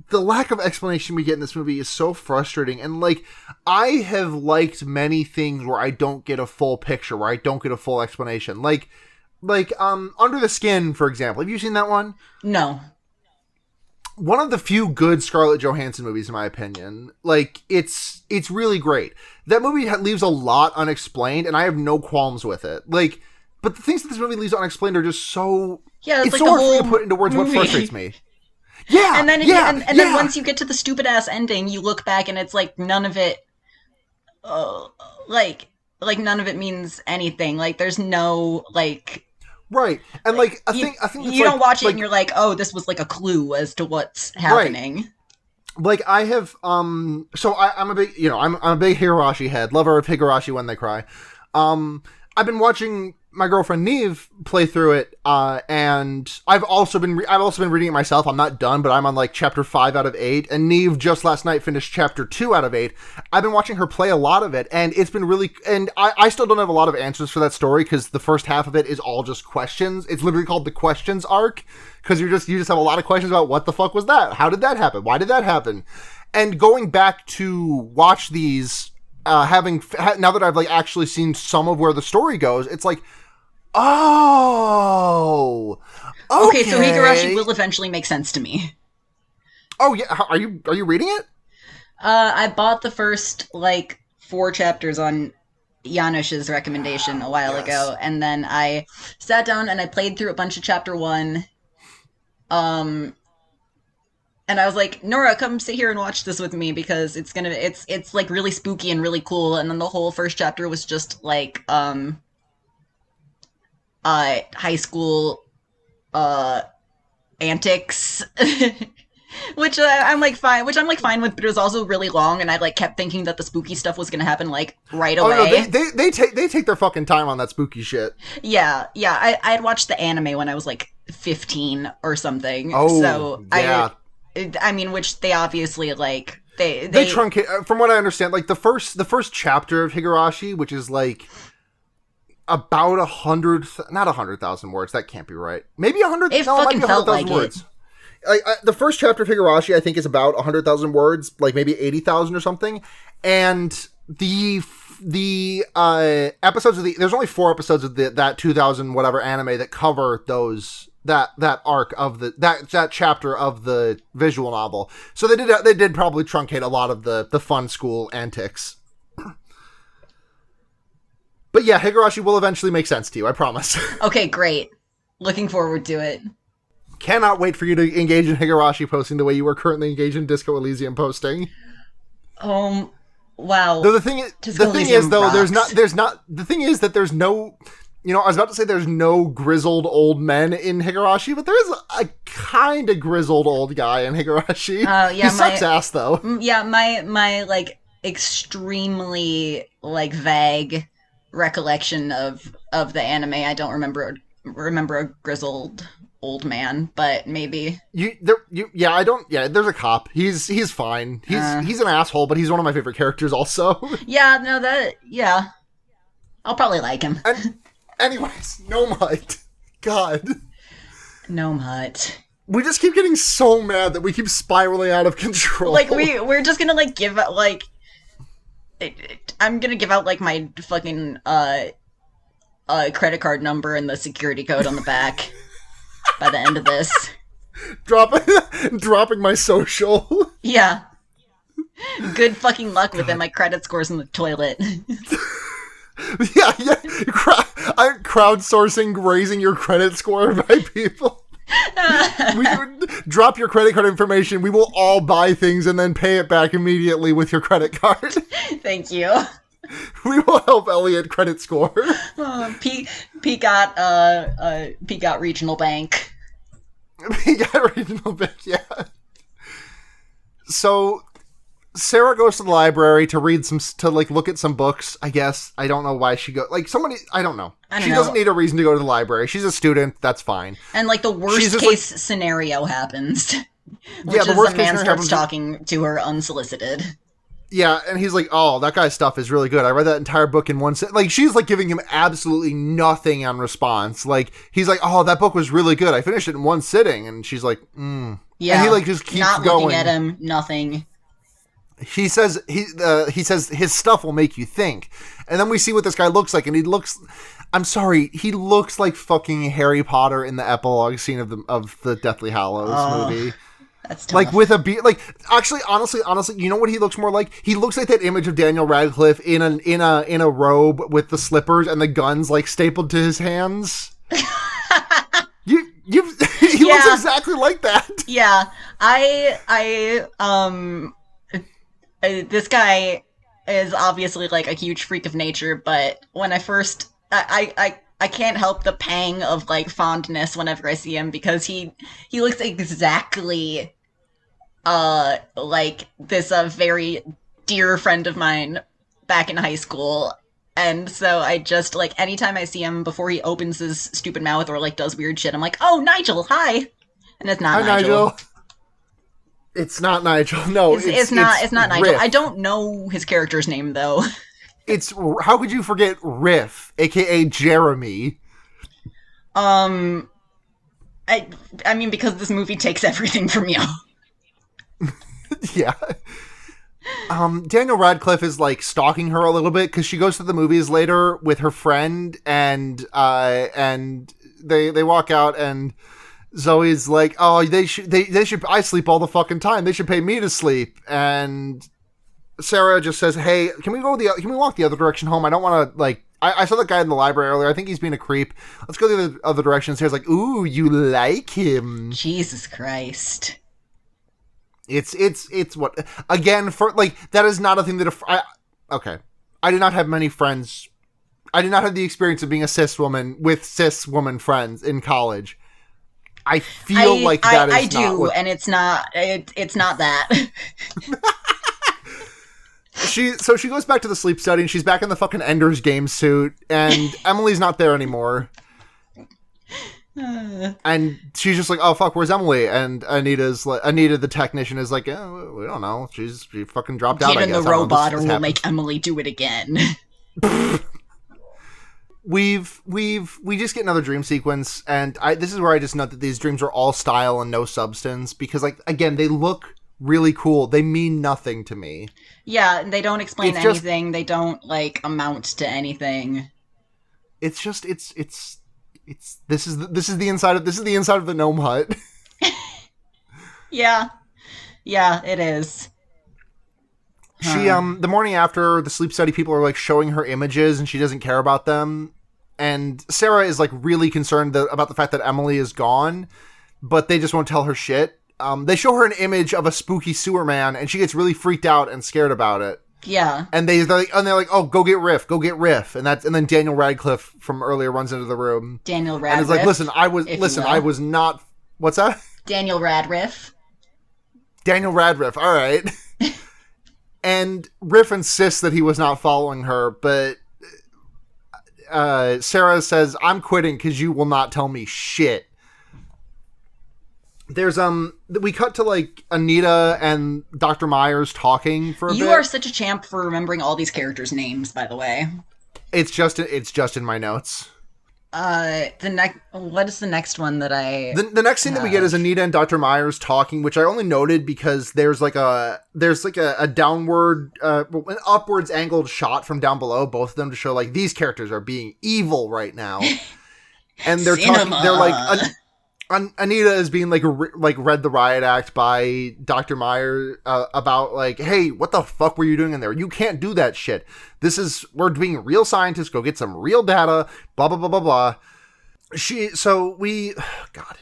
The lack of explanation we get in this movie is so frustrating. And like, I have liked many things where I don't get a full picture, where I don't get a full explanation. Like Under the Skin, for example. Have you seen that one?
No.
One of the few good Scarlett Johansson movies, in my opinion. Like, it's really great. That movie leaves a lot unexplained, and I have no qualms with it. Like, but the things that this movie leaves unexplained are just so...
Yeah,
it's
like
so
the
hard for me
whole
to put into words
movie.
what frustrates me. Yeah,
and then
yeah,
then once you get to the stupid ass ending, you look back and it's like none of it, like none of it means anything. Like there's no like.
Right, and like I think
you don't watch it and you're like, oh, this was like a clue as to what's happening.
Right. Like I have, so I'm a big, I'm a big Higurashi head, lover of Higurashi When They Cry. I've been watching my girlfriend Neve play through it, and I've also been reading it myself. I'm not done, but I'm on like chapter 5 out of 8, and Neve just last night finished chapter 2 out of 8. I've been watching her play a lot of it, and it's been really, and I still don't have a lot of answers for that story because the first half of it is all just questions. It's literally called the questions arc because you just have a lot of questions about what the fuck was that? How did that happen? Why did that happen? And going back to watch these, now that I've like actually seen some of where the story goes, it's like, oh, okay.
So Higurashi will eventually make sense to me.
Oh yeah, are you reading it?
I bought the first like 4 chapters on Janusz's recommendation a while ago, and then I sat down and I played through a bunch of chapter 1. And I was like, Nora, come sit here and watch this with me because it's like really spooky and really cool. And then the whole first chapter was just like high school antics. which I'm like fine with, but it was also really long, and I like kept thinking that the spooky stuff was gonna happen like right away.
Oh no, they take their fucking time on that spooky shit.
Yeah. I had watched the anime when I was like 15 or something.
Oh,
so
yeah.
I mean, which they obviously like they
truncate. From what I understand, like the first chapter of Higurashi, which is like about 100,000 words. That can't be right. Maybe 100.
It
no, it might
fucking
be 100,000
felt like
words. The first chapter of Higurashi, I think, is about 100,000 words, like maybe 80,000 or something. And the episodes of there's only 4 episodes of that 2000 whatever anime that cover that arc of that chapter of the visual novel. So they did probably truncate a lot of the fun school antics. But yeah, Higurashi will eventually make sense to you, I promise.
Okay, great. Looking forward to it.
Cannot wait for you to engage in Higurashi posting the way you are currently engaged in Disco Elysium posting.
Wow.
Though the thing is that there's no, I was about to say there's no grizzled old men in Higurashi, but there is a kind of grizzled old guy in Higurashi.
Yeah,
he sucks ass though.
Yeah, my like extremely like vague recollection of the anime. I don't remember a grizzled old man, but maybe.
I don't. Yeah, there's a cop. He's fine. He's an asshole, but he's one of my favorite characters also.
Yeah, no, yeah. I'll probably like him.
Anyways, Gnome Hut. God.
Gnome Hut.
We just keep getting so mad that we keep spiraling out of control.
Like we're just gonna like give out like I'm gonna give out like my fucking credit card number and the security code on the back by the end of this.
Dropping my social.
Yeah. Good fucking luck with it. My credit score's in the toilet.
Yeah. I'm crowdsourcing raising your credit score by people. We drop your credit card information. We will all buy things and then pay it back immediately with your credit card.
Thank you.
We will help Elliot credit score.
Peacock Regional Bank.
Peacock Regional Bank, yeah. So Sara goes to the library to look at some books, I guess. I don't know why she I don't know. She doesn't need a reason to go to the library. She's a student, that's fine.
And like the worst case scenario happens. Which is the man starts talking to her unsolicited.
Yeah, and he's like, oh, that guy's stuff is really good. I read that entire book in one sitting. Like, she's like giving him absolutely nothing on response. Like, he's like, oh, that book was really good. I finished it in one sitting. And she's like,
Yeah.
And he like just keeps
not
going.
Looking at him, nothing.
He says his stuff will make you think. And then we see what this guy looks like, and he looks like fucking Harry Potter in the epilogue scene of the Deathly Hallows movie.
That's tough.
Like with a beard. Like actually, honestly, you know what he looks more like? He looks like that image of Daniel Radcliffe in a robe with the slippers and the guns like stapled to his hands. He looks exactly like that.
Yeah, this guy is obviously like a huge freak of nature, but when I first, I can't help the pang of like fondness whenever I see him because he looks exactly like this very dear friend of mine back in high school. And so I just like anytime I see him before he opens his stupid mouth or like does weird shit, I'm like, oh, Nigel, hi. And it's not Nigel.
It's not Nigel. No,
it's not Nigel. Riff. I don't know his character's name though.
How could you forget Riff, aka Jeremy?
I mean because this movie takes everything from you.
Yeah. Daniel Radcliffe is like stalking her a little bit because she goes to the movies later with her friend and they walk out and Zoe's like, oh, they should I sleep all the fucking time. They should pay me to sleep. And Sara just says, hey, can we walk the other direction home? I don't want to like I saw that guy in the library earlier. I think he's being a creep. Let's go the other direction. Sara's like, ooh, you like him.
Jesus Christ.
It's what again for like that is not a thing that okay. I did not have many friends. I did not have the experience of being a cis woman with cis woman friends in college. I feel like that is
I do, and it's not that.
She goes back to the sleep study and she's back in the fucking Ender's Game suit and Emily's not there anymore. And she's just like, oh fuck, where's Emily? And Anita the technician is like, oh, we don't know. She fucking dropped out.
Get in the robot or we'll make Emily do it again.
We just get another dream sequence, and this is where I just note that these dreams are all style and no substance because, like, again, they look really cool. They mean nothing to me.
Yeah, they don't explain anything. They don't like amount to anything.
It's just this is the inside of the Gnome Hut.
Yeah, it is.
She the morning after the sleep study, people are like showing her images, and she doesn't care about them. And Sara is like really concerned about the fact that Emily is gone, but they just won't tell her shit. They show her an image of a spooky sewer man, and she gets really freaked out and scared about it.
Yeah.
And they're like, oh, go get Riff. And then Daniel Radcliffe from earlier runs into the room.
Daniel Radcliffe.
And is like, I was not. What's that?
Daniel Radcliffe.
Daniel Radcliffe. All right. And Riff insists that he was not following her, but Sara says, I'm quitting because you will not tell me shit. There's, we cut to, like, Anita and Dr. Myers talking for a bit.
You are such a champ for remembering all these characters' names, by the way.
It's just in my notes.
What is the next one that I...
The next thing that we get is Anita and Dr. Myers talking, which I only noted because there's a downward, an upwards angled shot from down below, both of them to show, like, these characters are being evil right now. And they're talking, they're like... Anita is being like read the riot act by Dr. Meyer about like, hey, what the fuck were you doing in there? You can't do that shit. We're being real scientists. Go get some real data. Blah blah blah blah blah. God.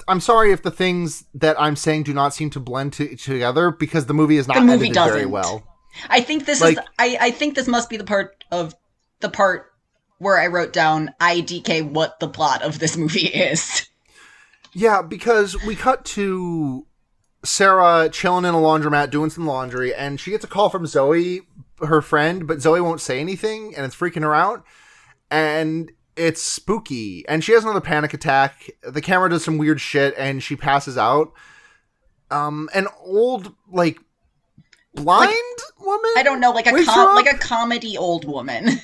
I'm sorry if the things that I'm saying do not seem to blend together because the movie is not edited very well.
I think this I think this must be the part where I wrote down IDK what the plot of this movie is.
Yeah, because we cut to Sara chilling in a laundromat doing some laundry, and she gets a call from Zoe, her friend, but Zoe won't say anything, and it's freaking her out. And it's spooky. And she has another panic attack. The camera does some weird shit, and she passes out. An old, like, blind woman?
I don't know, like a comedy old woman.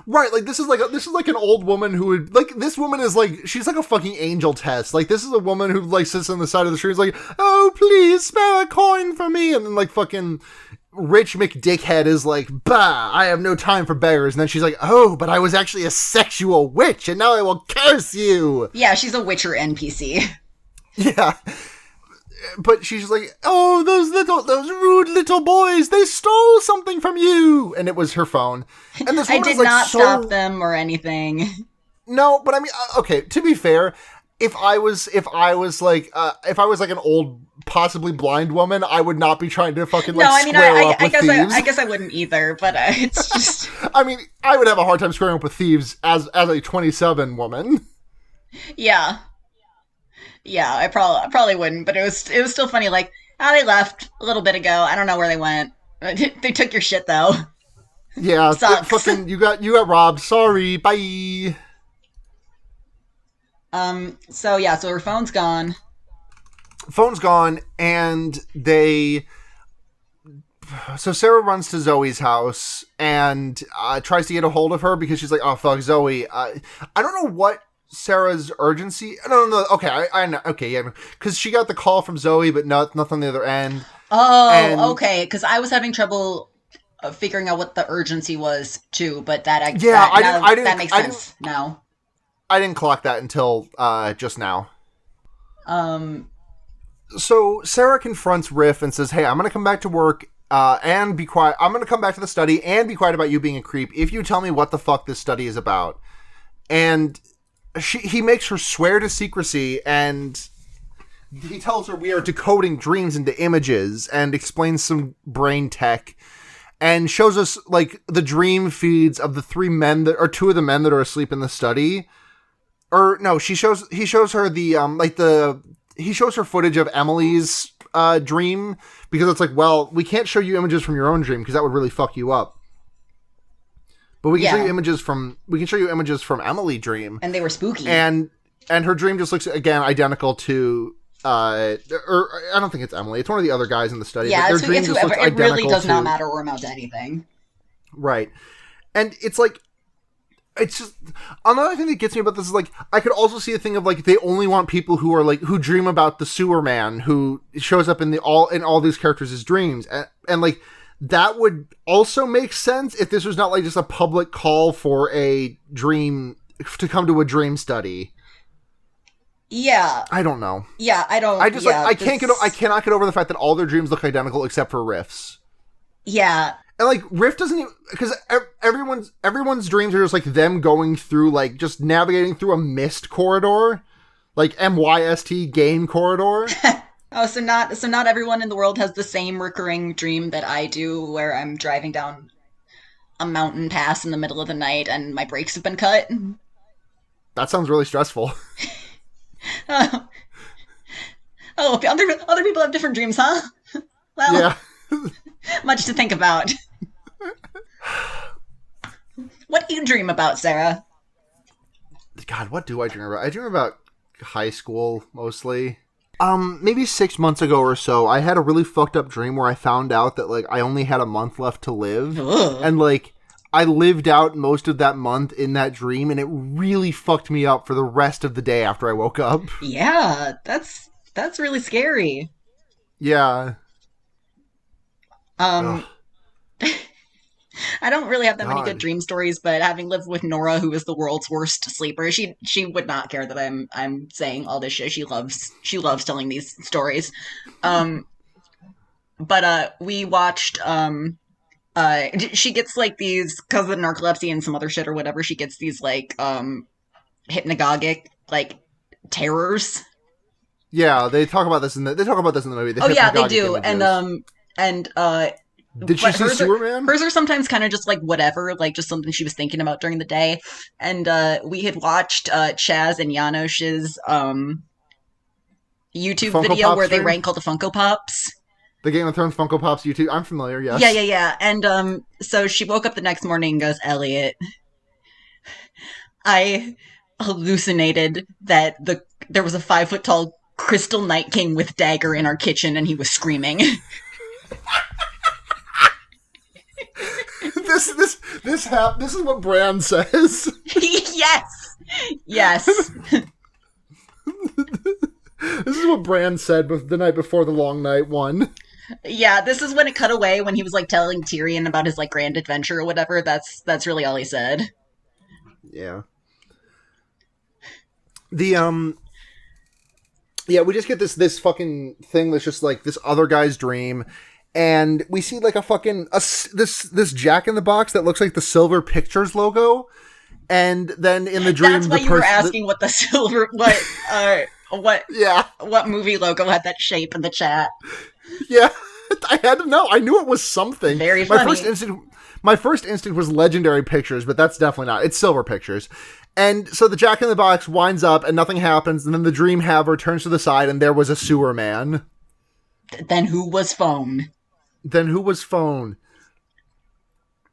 Right, like this is like an old woman who would like this woman is like she's like a fucking angel test. Like this is a woman who like sits on the side of the street is like, oh please spare a coin for me, and then like fucking rich McDickhead is like, bah, I have no time for beggars, and then she's like, oh, but I was actually a sexual witch, and now I will curse you.
Yeah, she's a Witcher NPC.
Yeah. But she's like, oh, those rude little boys, they stole something from you. And it was her phone. And this
I did not stop them or anything.
No, but I mean, okay, to be fair, if I was like an old, possibly blind woman, I would not be trying to fucking like square up with thieves.
I guess I wouldn't either, but it's just...
I mean, I would have a hard time squaring up with thieves as a 27 woman.
Yeah. Yeah, I probably wouldn't, but it was still funny. Like, they left a little bit ago. I don't know where they went. They took your shit though.
Yeah,
sucks.
Fucking you got robbed. Sorry, bye.
So her phone's gone.
Phone's gone, and So Sara runs to Zoe's house and tries to get a hold of her because she's like, oh fuck, Zoe. I don't know what Sarah's urgency. No. Okay, I know. Okay, yeah, because she got the call from Zoe, but nothing on the other end.
Oh, okay. Because I was having trouble figuring out what the urgency was too. But that makes sense now.
I didn't clock that until just now. So Sara confronts Riff and says, "Hey, I'm gonna come back to work and be quiet. I'm gonna come back to the study and be quiet about you being a creep if you tell me what the fuck this study is about." And he makes her swear to secrecy, and he tells her we are decoding dreams into images and explains some brain tech and shows us like the dream feeds of the two of the men that are asleep in the study. Or no, he shows her he shows her footage of Emily's dream because it's like, well, we can't show you images from your own dream because that would really fuck you up. But we can show you images from Emily's dream.
And they were spooky.
And her dream just looks, again, identical to, or I don't think it's Emily. It's one of the other guys in the study.
Yeah,
but their dream just looks
it really does not matter or amount to anything.
Right. And it's like, it's just, another thing that gets me about this is like, I could also see a thing of like, they only want people who are like, who dream about the sewer man who shows up in all these characters' dreams. And like, that would also make sense if this was not like just a public call for a dream to come to a dream study.
Yeah.
I don't know.
Yeah, I don't.
I cannot get over the fact that all their dreams look identical except for Riff's.
Yeah.
And like Riff doesn't even, because everyone's dreams are just like them going through like just navigating through a mist corridor, like MYST game corridor.
Oh, so not everyone in the world has the same recurring dream that I do, where I'm driving down a mountain pass in the middle of the night and my brakes have been cut.
That sounds really stressful.
Oh, other people have different dreams, huh? Well,
Yeah.
much to think about. What do you dream about, Sarah?
God, what do I dream about? I dream about high school mostly. Maybe 6 months ago or so, I had a really fucked up dream where I found out that like I only had a month left to live,
Ugh.
and like I lived out most of that month in that dream, and it really fucked me up for the rest of the day after I woke up.
Yeah, that's really scary.
Yeah. Ugh,
Um, I don't really have that many good
God.
dream stories, but having lived with Nora, who is the world's worst sleeper, she would not care that I'm saying all this shit. She loves telling these stories. Um, but we watched she gets like these because of narcolepsy and some other shit or whatever. She gets these like hypnagogic like terrors.
Yeah, they talk about this in the movie. The
Oh yeah, they
hypnagogic
do,
images.
and
Did she
but
see Superman?
hers are sometimes kind of just like whatever, like just something she was thinking about during the day. And we had watched Chaz and Janosch's YouTube
Funko
video
Pop
where they
stream?
rank all the Funko Pops.
The Game of Thrones Funko Pops YouTube. I'm familiar.
Yeah,
Yes.
yeah, yeah. And so she woke up the next morning and goes, Elliot, I hallucinated that there was a 5 foot tall crystal night king with dagger in our kitchen and he was screaming.
This is what Bran says.
Yes. Yes.
This is what Bran said the night before the long night one.
Yeah, this is when it cut away when he was like telling Tyrion about his like grand adventure or whatever. That's really all he said.
Yeah. The yeah, we just get this fucking thing that's just like this other guy's dream, and we see like this Jack in the Box that looks like the Silver Pictures logo, and then in the dream
That's why you were asking what the silver what
yeah.
what movie logo had that shape in the chat.
Yeah, I had to know. I knew it was something.
Very funny.
My first instinct was Legendary Pictures, but that's definitely not. It's Silver Pictures. And so the Jack in the Box winds up and nothing happens, and then the dream haver turns to the side and there was a sewer man.
Then who was phone?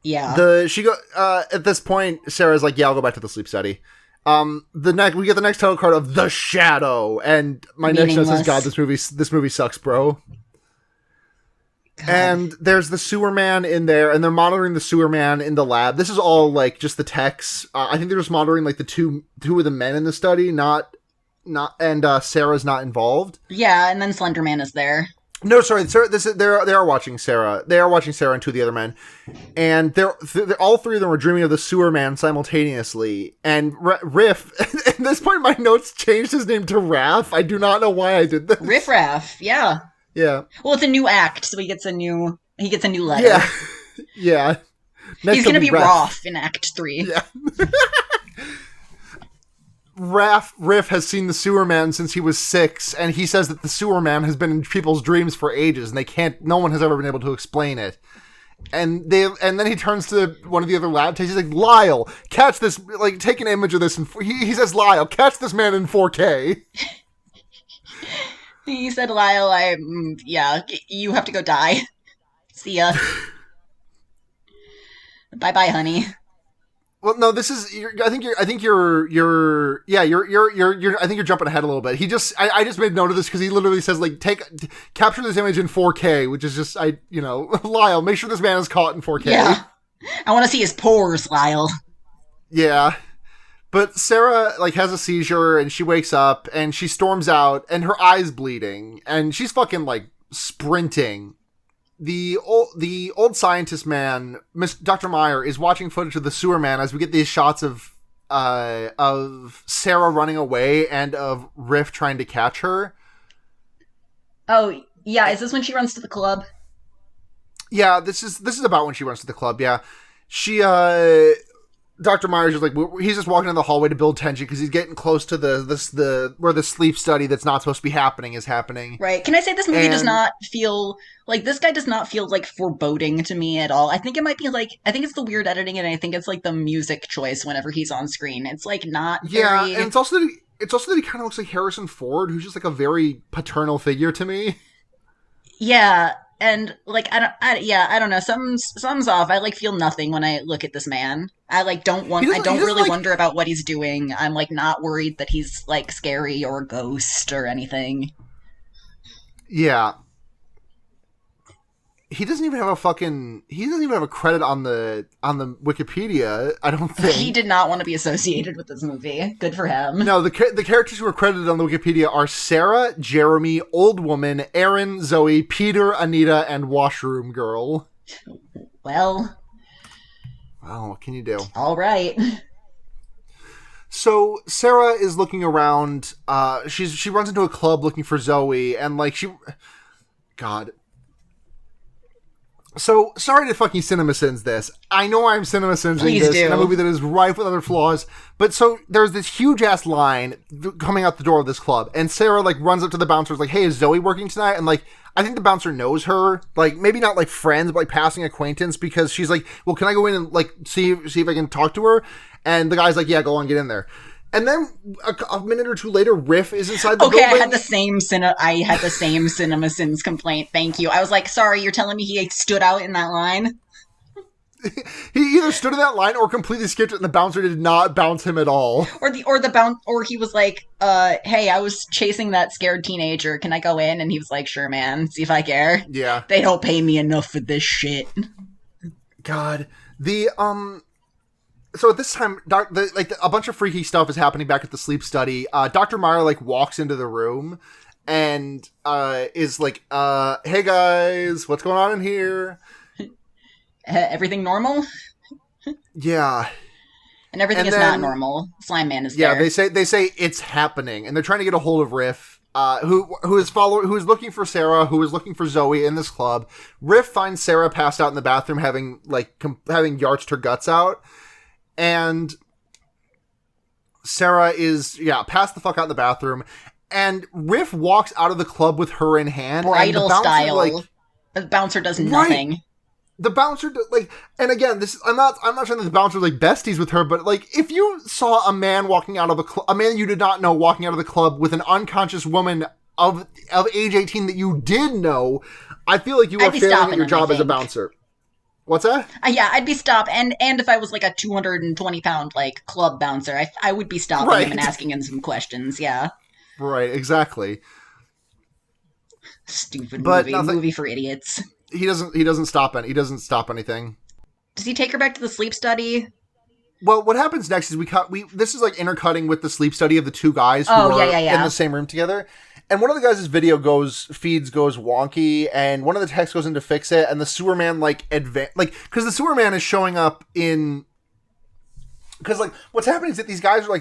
Yeah.
At this point, Sarah's like, yeah, I'll go back to the sleep study. We get the next title card of The Shadow, and my next note says, God, this movie sucks, bro. God. And there's the sewer man in there, and they're monitoring the sewer man in the lab. This is all like just the techs. I think they're just monitoring like the two of the men in the study, and Sarah's not involved.
Yeah, and then Slenderman is there.
No, sorry, Sarah. They are watching Sarah. They are watching Sarah and two of the other men, and they're all three of them are dreaming of the sewer man simultaneously. And Riff, at this point, my notes changed his name to Raff. I do not know why I did this.
Riff Raff, yeah.
Yeah.
Well, it's a new act, so he gets a new letter.
Yeah. Yeah.
He's gonna be Roth in Act 3.
Yeah. Riff has seen the sewer man since he was 6, and he says that the sewer man has been in people's dreams for ages, and no one has ever been able to explain it. And then he turns to one of the other lab techs. He's like, Lyle, catch this, like, take an image of this. And he says, Lyle, catch this man in 4K.
He said, Lyle, you have to go die. See ya. Bye-bye, honey.
Well, no, this is. I think you're jumping ahead a little bit. I just made note of this because he literally says like capture this image in 4K, which is just Lyle, make sure this man is caught in 4K.
Yeah, I want to see his pores, Lyle.
Yeah, but Sarah like has a seizure and she wakes up and she storms out and her eye's bleeding and she's fucking like sprinting. The old scientist man, Dr. Meyer, is watching footage of the sewer man as we get these shots of Sarah running away and of Riff trying to catch her.
Oh, yeah. Is this when she runs to the club?
Yeah, this is about when she runs to the club, yeah. She, Dr. Myers is like, he's just walking in the hallway to build tension because he's getting close to where the sleep study that's not supposed to be happening is happening.
Right. Can I say this movie does not feel like this guy does not feel like foreboding to me at all. I think it might be like, I think it's the weird editing and I think it's like the music choice whenever he's on screen. It's like not very...
Yeah, and it's also that it's also that he kind of looks like Harrison Ford, who's just like a very paternal figure to me.
Yeah, and like I don't know. Something's off. I like feel nothing when I look at this man. I
He
don't
doesn't
really
like,
wonder about what he's doing. I'm like not worried that he's like scary or a ghost or anything.
yeah. He doesn't even have a credit on the Wikipedia, I don't
He
think.
did not want to be associated with this movie. Good for him.
No, the characters who are credited on the Wikipedia are Sarah, Jeremy, Old Woman, Aaron, Zoe, Peter, Anita, and Washroom Girl.
Well,
Wow, what can you do?
all right.
So Sarah is looking around. She runs into a club looking for Zoe, and God. So, sorry to fucking CinemaSins this. I know I'm CinemaSinsing
Please
this
do.
in a movie that is rife with other flaws, but so there's this huge-ass line coming out the door of this club, and Sarah, like, runs up to the bouncer, like, hey, is Zoe working tonight? And, like, I think the bouncer knows her, like, maybe not, like, friends, but, like, passing acquaintance, because she's like, well, can I go in and, like, see if I can talk to her? And the guy's like, yeah, go on, get in there. And then a minute or two later, Riff is inside the building.
I had the same CinemaSins complaint. Thank you. I was like, sorry, you're telling me he stood out in that line?
He either stood in that line or completely skipped it, and the bouncer did not bounce him at all.
Or he was like, hey, I was chasing that scared teenager. Can I go in? And he was like, sure, man. See if I care.
Yeah.
They don't pay me enough for this shit.
God. So at this time, a bunch of freaky stuff is happening back at the sleep study. Dr. Meyer, like, walks into the room and is like, hey guys, what's going on in here?
Everything normal?
Yeah.
And everything is not normal. Slime Man is there.
Yeah, they say it's happening, and they're trying to get a hold of Riff, who is looking for Sarah, who is looking for Zoe in this club. Riff finds Sarah passed out in the bathroom, having yarched her guts out. And Sarah is, passed the fuck out in the bathroom. And Riff walks out of the club with her in hand.
Bridal style. The bouncer does nothing.
Right. The bouncer, and again, I'm not saying that the bouncer besties with her, but if you saw a man walking out of a man you did not know walking out of the club with an unconscious woman of age 18 that you did know, I feel like you are failing at your job as a bouncer. What's that?
Yeah, I'd be stopped, and if I was like a 220-pound club bouncer, I would be stopping him and asking him some questions. Yeah.
Right. Exactly.
Stupid movie for idiots.
He doesn't stop anything.
Does he take her back to the sleep study?
Well, what happens next is this is intercutting with the sleep study of the two guys who are in the same room together. And one of the guys' video feeds goes wonky, and one of the techs goes in to fix it, and the sewer man because the sewer man is showing up because what's happening is that these guys are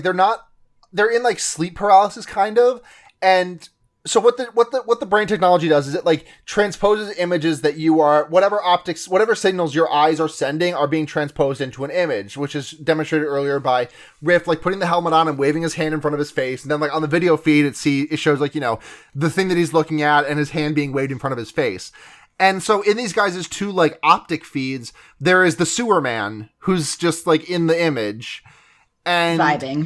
they're in sleep paralysis kind of, and so what the brain technology does is it transposes images that you are whatever signals your eyes are sending are being transposed into an image, which is demonstrated earlier by Riff putting the helmet on and waving his hand in front of his face, and then on the video feed it shows the thing that he's looking at and his hand being waved in front of his face. And so in these guys' two optic feeds, there is the sewer man who's just in the image. And
vibing.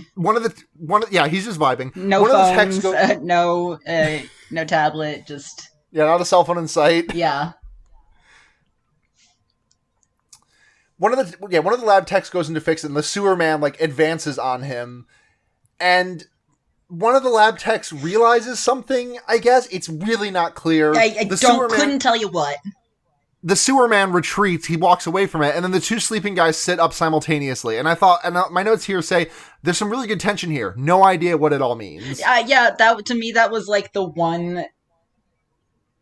He's just vibing.
No
one
phones, no tablet, just
not a cell phone in sight.
Yeah.
One of the lab techs goes in to fix it, and the sewer man advances on him, and one of the lab techs realizes something. I guess it's really not clear.
I couldn't tell you what.
The sewer man retreats, he walks away from it, and then the two sleeping guys sit up simultaneously. And I thought, and my notes here say, there's some really good tension here. No idea what it all means.
To me, that was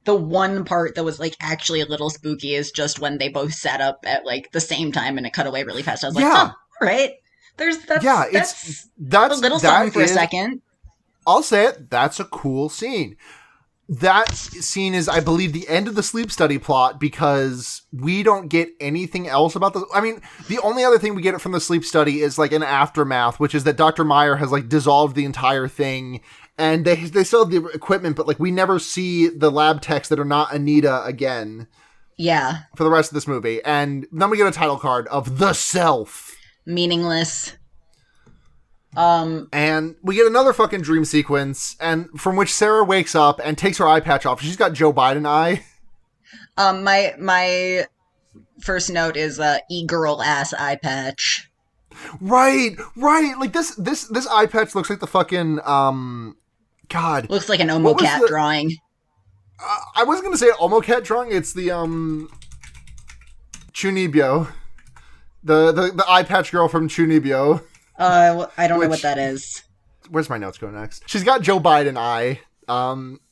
the one part that was actually a little spooky is just when they both sat up at the same time and it cut away really fast. I was right? That's a little something for a second.
I'll say it, that's a cool scene. That scene is, I believe, the end of the sleep study plot because we don't get anything else about the... I mean, the only other thing we get from the sleep study is an aftermath, which is that Dr. Meyer has dissolved the entire thing, and they still have the equipment, but we never see the lab techs that are not Anita again.
Yeah.
For the rest of this movie. And then we get a title card of The Self.
Meaningless.
And we get another fucking dream sequence, and from which Sara wakes up and takes her eye patch off. She's got Joe Biden eye.
My first note is e-girl ass eye patch.
Right. Like this eye patch looks like the fucking God.
Looks like an Omocat drawing.
I wasn't gonna say Omocat drawing. It's the Chunibyo, the eye patch girl from Chunibyo.
I don't know what that is.
Where's my notes go next? She's got Joe Biden eye.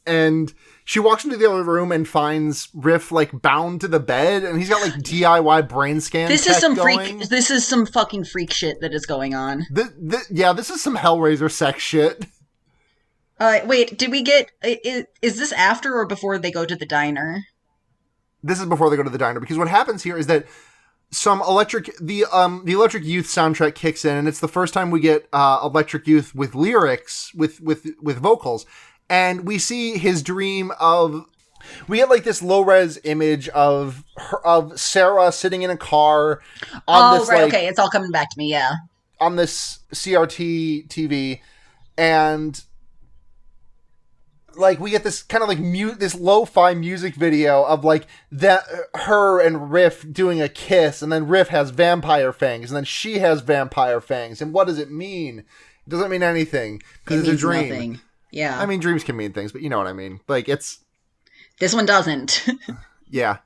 And she walks into the other room and finds Riff like bound to the bed, and he's got like DIY brain scan.
This is some going. This is some fucking freak shit that is going on.
Yeah, this is some Hellraiser sex shit.
Wait, did we get? Is this after or before they go to the diner?
This is before they go to the diner, because what happens here is that the Electric Youth soundtrack kicks in, and it's the first time we get Electric Youth with lyrics with vocals. And we see his dream of... We get, like, this low-res image of Sara sitting in a car on this,
right,
like...
okay, it's all coming back to me, yeah.
On this CRT TV, and... Like, we get this kind of, like, this lo-fi music video of, like, her and Riff doing a kiss, and then Riff has vampire fangs, and then she has vampire fangs. And what does it mean? It doesn't mean anything, because it's a dream.
Nothing. Yeah.
I mean, dreams can mean things, but you know what I mean. Like, it's...
This one doesn't.
Yeah.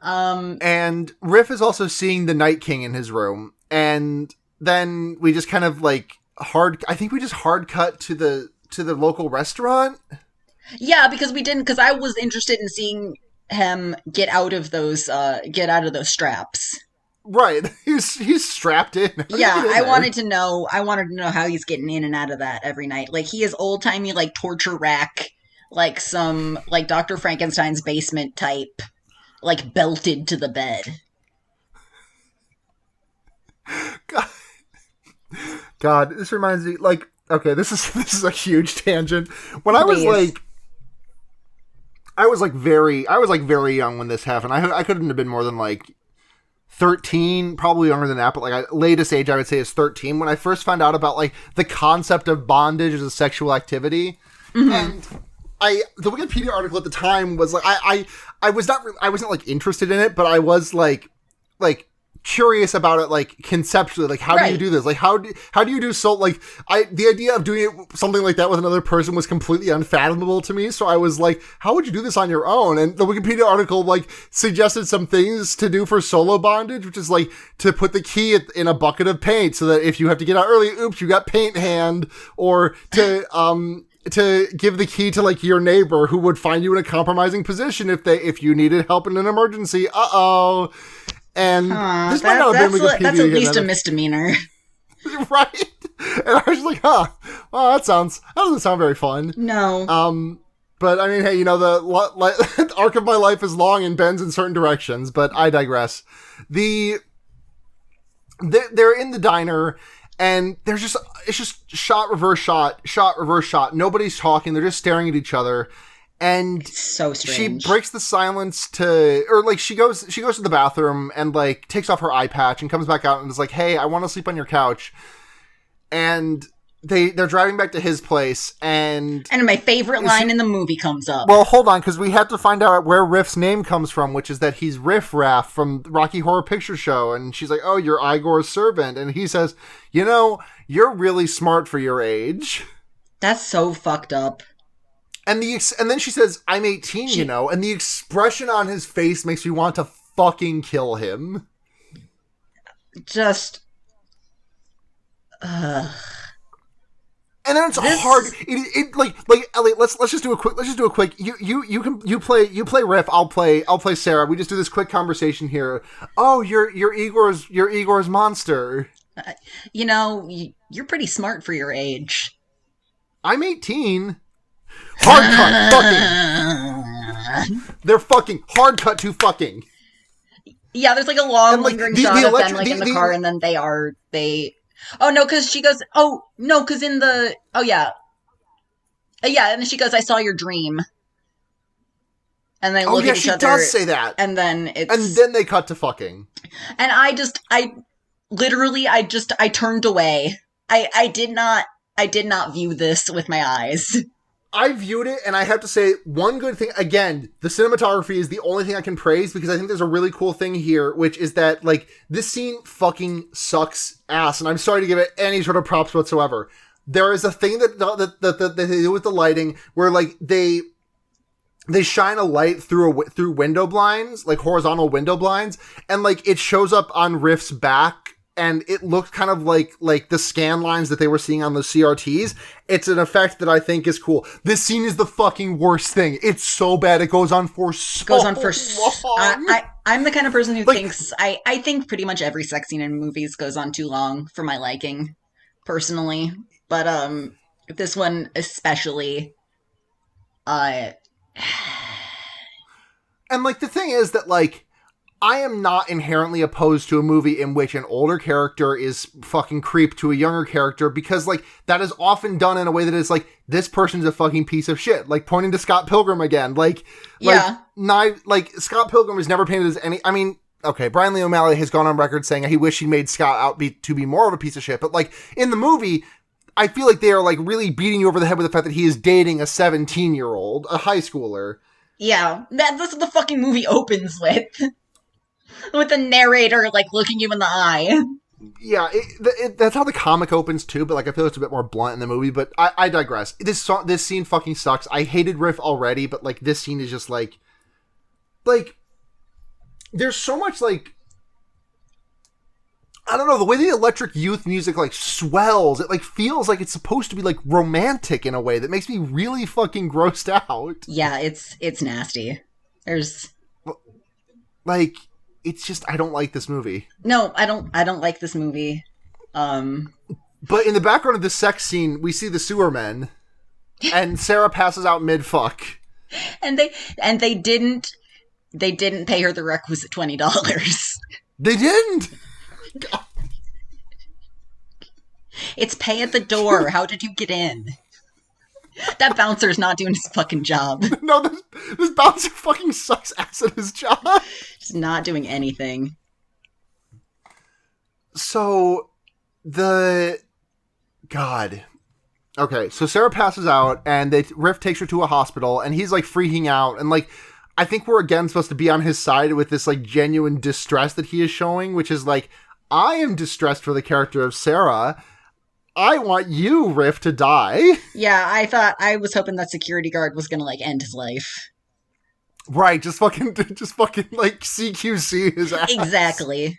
And Riff is also seeing the Night King in his room. And then we just kind of, like, I think we just hard cut to the local restaurant.
Yeah, because I was interested in seeing him get out of those straps.
Right. He's strapped in.
Yeah, I wanted to know how he's getting in and out of that every night. Like, he is old-timey, like, torture rack, like some, like, Dr. Frankenstein's basement type, like, belted to the bed.
God, this reminds me, like, okay, this is a huge tangent. When I was very young when this happened. I couldn't have been more than, like, 13, probably younger than that, but like latest age I would say is 13 when I first found out about like the concept of bondage as a sexual activity. Mm-hmm. And the Wikipedia article at the time was like I wasn't like interested in it, but I was like curious about it, like conceptually, like how do you do this, like how do you do so, like the idea of doing something like that with another person was completely unfathomable to me. So I was like, how would you do this on your own? And the Wikipedia article like suggested some things to do for solo bondage, which is like to put the key in a bucket of paint so that if you have to get out early, oops, you got paint hand, or to give the key to like your neighbor who would find you in a compromising position if you needed help in an emergency. And this might not have been Wikipedia.
That's at least a misdemeanor.
Right? And I was like, well, that doesn't sound very fun.
No.
But I mean, hey, you know, the arc of my life is long and bends in certain directions, but I digress. They're in the diner, and it's just shot, reverse shot. Nobody's talking. They're just staring at each other. And
it's so strange.
She breaks the silence she goes to the bathroom and like takes off her eye patch and comes back out and is like, hey, I want to sleep on your couch. And they're driving back to his place, and
my favorite line in the movie comes up.
Well, hold on, because we have to find out where Riff's name comes from, which is that he's Riff Raff from Rocky Horror Picture Show. And she's like, oh, you're Igor's servant. And he says, you know, you're really smart for your age.
That's so fucked up.
And then she says, I'm 18, you know, and the expression on his face makes me want to fucking kill him.
Just...
And then it's hard. It like Elliot, let's just do a quick. You play Riff. I'll play Sara. We just do this quick conversation here. Oh, you're Igor's monster.
You know, you're pretty smart for your age.
I'm 18. Hard cut, fucking. They're fucking hard cut to fucking.
Yeah, there's like a long lingering shot of them like in the car, and then they. Oh no, because she goes. Oh no, because in the. Oh yeah. Yeah, and then she goes, "I saw your dream." And they look at each other.
Oh yeah, she does say that.
And then it's.
And then they cut to fucking.
And I turned away. I did not view this with my eyes.
I viewed it, and I have to say, one good thing, again, the cinematography is the only thing I can praise, because I think there's a really cool thing here, which is that, like, this scene fucking sucks ass, and I'm sorry to give it any sort of props whatsoever. There is a thing that they do with the lighting, where, like, they shine a light through window blinds, like horizontal window blinds, and, like, it shows up on Riff's back, and it looked kind of like the scan lines that they were seeing on the CRTs. It's an effect that I think is cool. This scene is the fucking worst thing. It's so bad. It goes on for so long.
I'm the kind of person who thinks... I think pretty much every sex scene in movies goes on too long for my liking, personally. But this one especially... And,
like, the thing is that, like, I am not inherently opposed to a movie in which an older character is fucking creep to a younger character, because, like, that is often done in a way that is like, this person's a fucking piece of shit. Like, pointing to Scott Pilgrim again. Scott Pilgrim is never painted as any... I mean, okay, Brian Lee O'Malley has gone on record saying he wished he made Scott out to be more of a piece of shit, but, like, in the movie, I feel like they are, like, really beating you over the head with the fact that he is dating a 17-year-old, a high schooler.
Yeah, that's what the fucking movie opens with. With the narrator, like, looking you in the eye.
Yeah, that's how the comic opens, too, but, like, I feel it's a bit more blunt in the movie, but I digress. This scene fucking sucks. I hated Riff already, but, like, this scene is just, like, there's so much, like, I don't know, the way the Electric Youth music, like, swells, it, like, feels like it's supposed to be, like, romantic in a way that makes me really fucking grossed out.
Yeah, it's nasty. There's...
Like... It's just, I don't like this movie.
No, I don't like this movie.
But in the background of this sex scene, we see the sewer men, and Sara passes out mid-fuck.
And they didn't pay her the requisite $20.
They didn't! God.
It's pay at the door. How did you get in? That bouncer's not doing his fucking job.
No, this bouncer fucking sucks ass at his job.
He's not doing anything.
So, God. Okay, so Sara passes out, and Riff takes her to a hospital, and he's, like, freaking out, and, like, I think we're again supposed to be on his side with this, like, genuine distress that he is showing, which is, like, I am distressed for the character of Sara. I want you, Riff, to die.
Yeah, I was hoping that security guard was gonna, like, end his life.
Right, just fucking, like, CQC his ass.
Exactly.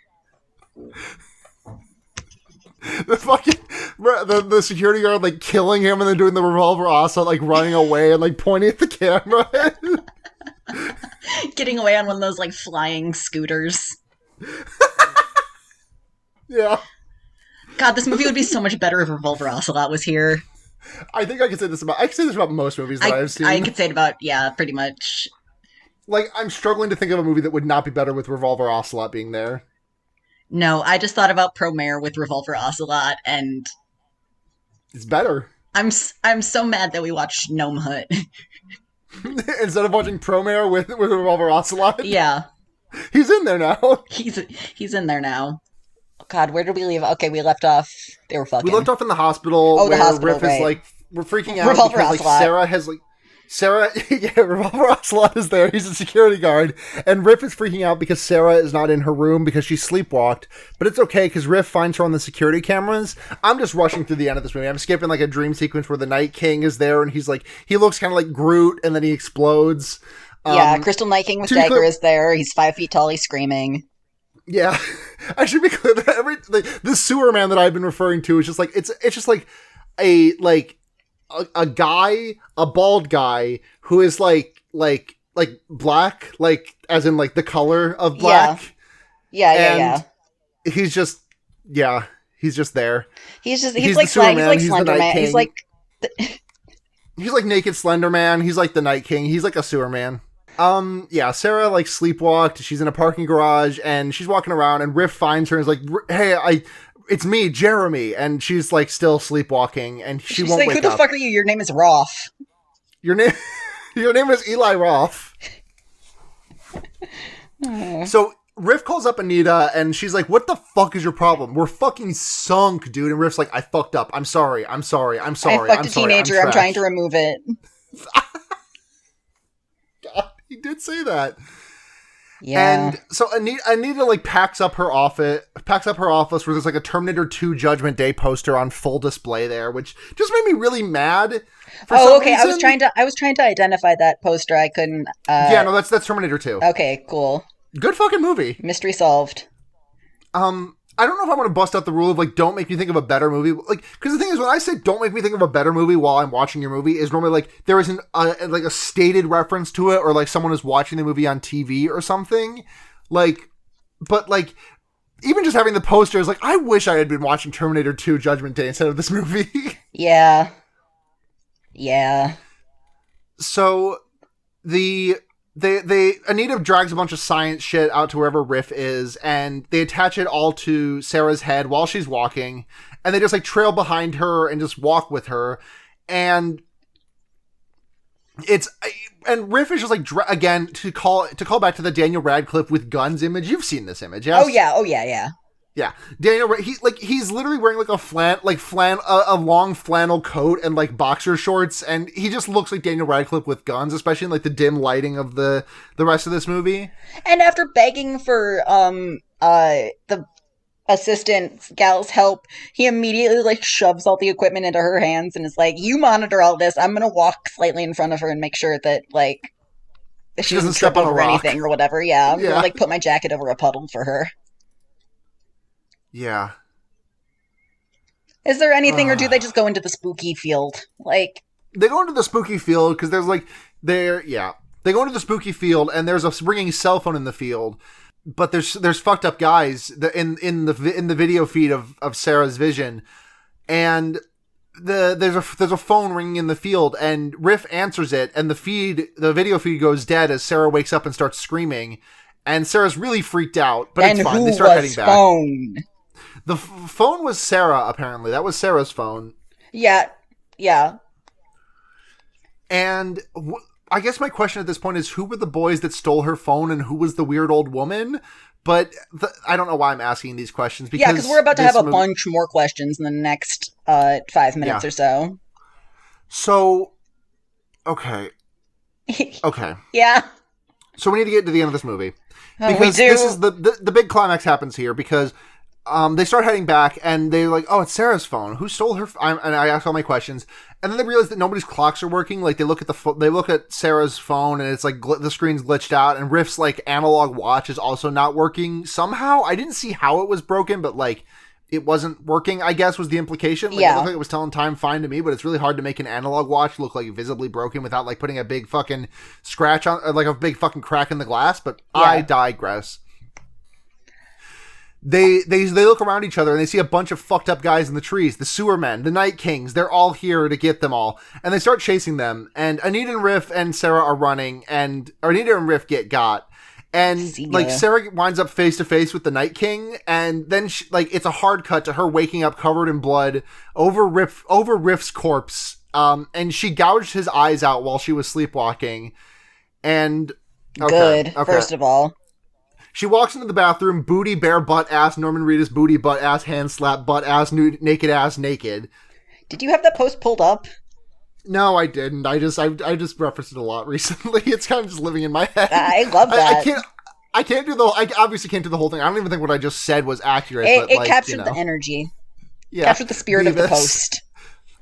The fucking, the security guard, like, killing him and then doing the revolver also, like, running away and, like, pointing at the camera.
Getting away on one of those, like, flying scooters.
Yeah.
God, this movie would be so much better if Revolver Ocelot was here.
I think I can say this about most movies that I've seen.
I could say it about, yeah, pretty much.
Like, I'm struggling to think of a movie that would not be better with Revolver Ocelot being there.
No, I just thought about Promare with Revolver Ocelot, and...
It's better.
I'm so mad that we watched Gnome Hut.
Instead of watching Promare with Revolver Ocelot?
Yeah.
He's in there now.
He's in there now. God, where did we leave? Okay, we left off. They were fucking.
We left off in the hospital.
Oh, the hospital,
Riff
right.
is like, we're freaking out
Revolver
because
Ocelot.
Yeah, Revolver Ocelot is there. He's a security guard, and Riff is freaking out because Sara is not in her room because she sleepwalked. But it's okay because Riff finds her on the security cameras. I'm just rushing through the end of this movie. I'm skipping like a dream sequence where the Night King is there, and he looks kind of like Groot, and then he explodes.
Yeah, Crystal Night King with dagger is there. He's 5 feet tall. He's screaming.
Yeah, I should be clear that this sewer man that I've been referring to is just like it's just like a guy, a bald guy who is like black, like as in like the color of black.
Yeah.
He's just there.
He's like Slender Man. He's like
he's like naked Slender Man. He's like the Night King. He's like a sewer man. Yeah, Sara, like, sleepwalked. She's in a parking garage, and she's walking around, and Riff finds her and is like, hey, it's me, Jeremy. And she's, like, still sleepwalking, and she's won't
like,
wake
who the
up.
fuck are you? Your name is Roth.
Your name is Eli Roth. So, Riff calls up Anita, and she's like, what the fuck is your problem? We're fucking sunk, dude. And Riff's like, I fucked up. I'm sorry. I'm sorry. I'm sorry.
I fucked
I'm
a
sorry.
teenager. I'm trying to remove it.
God, he did say that.
Yeah.
And so Anita like packs up her office where there's like a Terminator 2 Judgment Day poster on full display there, which just made me really mad.
Okay. I was trying to identify that poster. I couldn't.
Yeah, no, that's Terminator 2.
Okay, cool.
Good fucking movie.
Mystery solved.
I don't know if I want to bust out the rule of like, don't make me think of a better movie. Like, because the thing is, when I say don't make me think of a better movie while I'm watching your movie, is normally like there isn't like a stated reference to it, or like someone is watching the movie on TV or something. Like, but like, even just having the poster is like, I wish I had been watching Terminator 2 Judgment Day instead of this movie.
Yeah. Yeah.
So Anita drags a bunch of science shit out to wherever Riff is, and they attach it all to Sarah's head while she's walking, and they just like trail behind her and just walk with her, and Riff is just like again to call back to the Daniel Radcliffe with guns image. You've seen this image, yes?
Oh yeah.
Yeah, Daniel. He's literally wearing like a long flannel coat and like boxer shorts, and he just looks like Daniel Radcliffe with guns, especially in like the dim lighting of the rest of this movie.
And after begging for the assistant gal's help, he immediately like shoves all the equipment into her hands and is like, "You monitor all this. I'm gonna walk slightly in front of her and make sure that like she doesn't
step
trip
on
over
a rock.
anything or whatever." Yeah, I'm gonna like put my jacket over a puddle for her.
Yeah.
Is there anything, or do they just go into the spooky field? Like,
they go into the spooky field because there's like they go into the spooky field and there's a ringing cell phone in the field, but there's fucked up guys in the video feed of Sarah's vision, and there's a phone ringing in the field, and Riff answers it, and the video feed goes dead as Sarah wakes up and starts screaming, and Sarah's really freaked out, but it's fine. They start heading back.
Phone?
The phone was Sarah, apparently. That was Sarah's phone.
Yeah.
And I guess my question at this point is, who were the boys that stole her phone and who was the weird old woman? But I don't know why I'm asking these questions.
Because we're about to have a bunch more questions in the next 5 minutes or so.
So, okay. Okay.
Yeah.
So we need to get to the end of this movie. Because
we do.
This is the big climax happens here because they start heading back and they're like, oh, it's Sarah's phone. Who stole her? And I ask all my questions, and then they realize that nobody's clocks are working. Like they look at Sarah's phone and it's like the screen's glitched out, and Riff's like analog watch is also not working somehow. I didn't see how it was broken, but like it wasn't working, I guess was the implication. Like, it looked like it was telling time fine to me, but it's really hard to make an analog watch look like visibly broken without like putting a big fucking scratch on, or like a big fucking crack in the glass. But I digress. They look around each other and they see a bunch of fucked up guys in the trees. The sewer men, the Night Kings, they're all here to get them all. And they start chasing them. And Anita and Riff and Sarah are running, and Anita and Riff get got. And like Sarah winds up face to face with the Night King, and then it's a hard cut to her waking up covered in blood over Riff's corpse. And she gouged his eyes out while she was sleepwalking. And
good, first of all.
She walks into the bathroom, booty, bare, butt, ass, Norman Reedus, booty, butt, ass, hand slap, butt, ass, nude, naked, ass, naked. Did
you have that post pulled up?
No, I didn't. I just referenced it a lot recently. It's kind of just living in my head.
I love that.
I obviously can't do the whole thing. I don't even think what I just said was accurate.
It captured the energy. Yeah. Captured the spirit of the post.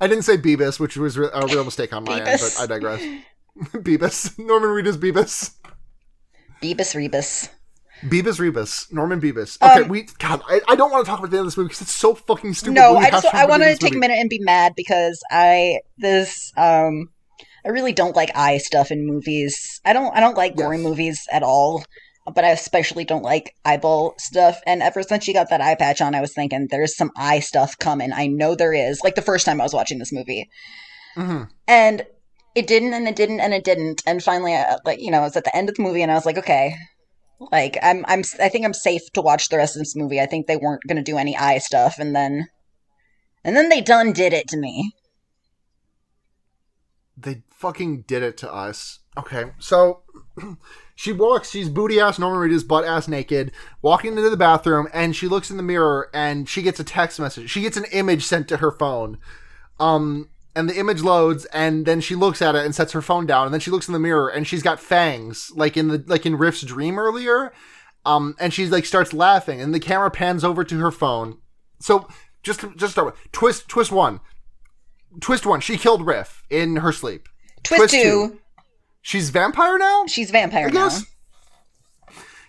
I didn't say Beavis, which was a real mistake on my end, but I digress. Beavis. Norman Reedus Beavis.
Beavis Rebus.
Beavis Rebus. Norman Beavis. Okay, I don't want to talk about the end of this movie because it's so fucking stupid.
No, I want to take a minute and be mad because I really don't like eye stuff in movies. I don't like gory movies at all, but I especially don't like eyeball stuff. And ever since she got that eye patch on, I was thinking there's some eye stuff coming. I know there is. Like the first time I was watching this movie. Mm-hmm. And it didn't, and it didn't, and it didn't. And finally, I was at the end of the movie and I was like, okay. Like I think I'm safe to watch the rest of this movie. I think they weren't going to do any eye stuff, and then they done did it to me.
They fucking did it to us. Okay, so she's booty-ass Norman Reedus, butt-ass naked, walking into the bathroom, and she looks in the mirror, and she gets a text message. She gets an image sent to her phone. And the image loads, and then she looks at it and sets her phone down, and then she looks in the mirror, and she's got fangs, like in Riff's dream earlier. And she like starts laughing, and the camera pans over to her phone. So just start with twist one. Twist one, she killed Riff in her sleep.
Twist two,
she's vampire now?
She's vampire now.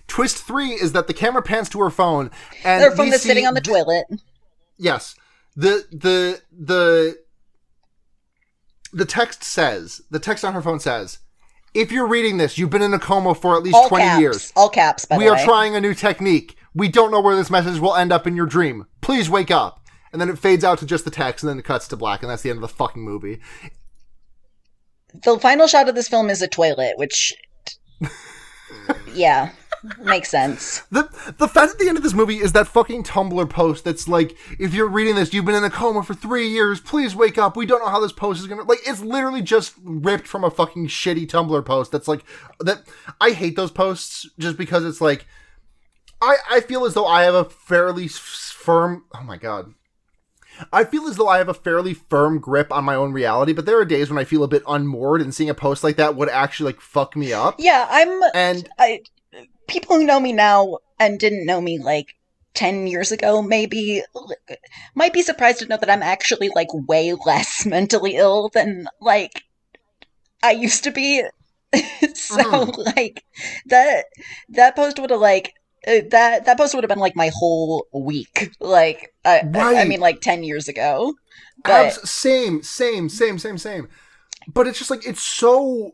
Twist three is that the camera pans to her phone, and
her phone is sitting on the toilet.
Yes. The text on her phone says, if you're reading this, you've been in a coma for at least
all
20
caps,
years.
All caps, by the way.
We are trying a new technique. We don't know where this message will end up in your dream. Please wake up. And then it fades out to just the text, and then it cuts to black, and that's the end of the fucking movie.
The final shot of this film is a toilet, which... yeah, makes sense.
The fact at the end of this movie is that fucking Tumblr post that's like, if you're reading this, you've been in a coma for 3 years, please wake up, we don't know how this post is gonna... Like, it's literally just ripped from a fucking shitty Tumblr post that's like... that. I hate those posts just because it's like... I feel as though I have a fairly firm... Oh my god. I feel as though I have a fairly firm grip on my own reality, but there are days when I feel a bit unmoored, and seeing a post like that would actually, like, fuck me up.
Yeah, people who know me now and didn't know me, like, 10 years ago, maybe, might be surprised to know that I'm actually, like, way less mentally ill than, like, I used to be. So, like, that post would have, like... That post would have been like my whole week, like I mean, like 10 years ago. But
same. But it's just like, it's so.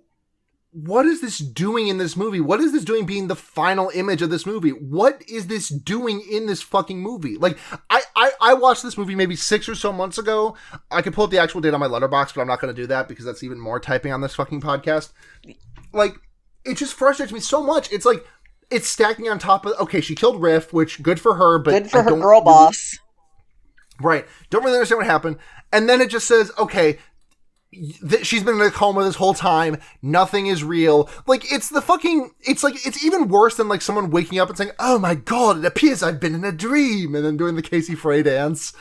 What is this doing in this movie? What is this doing being the final image of this movie? What is this doing in this fucking movie? Like, I watched this movie maybe 6 or so months ago. I could pull up the actual date on my letterbox, but I'm not going to do that because that's even more typing on this fucking podcast. Like, it just frustrates me so much. It's like, it's stacking on top of... Okay, she killed Riff, which, good for her, but...
Good for her girl boss.
Right. Don't really understand what happened. And then it just says, okay, she's been in a coma this whole time. Nothing is real. Like, it's the fucking... It's like, it's even worse than, like, someone waking up and saying, oh my god, it appears I've been in a dream. And then doing the Casey Frey dance.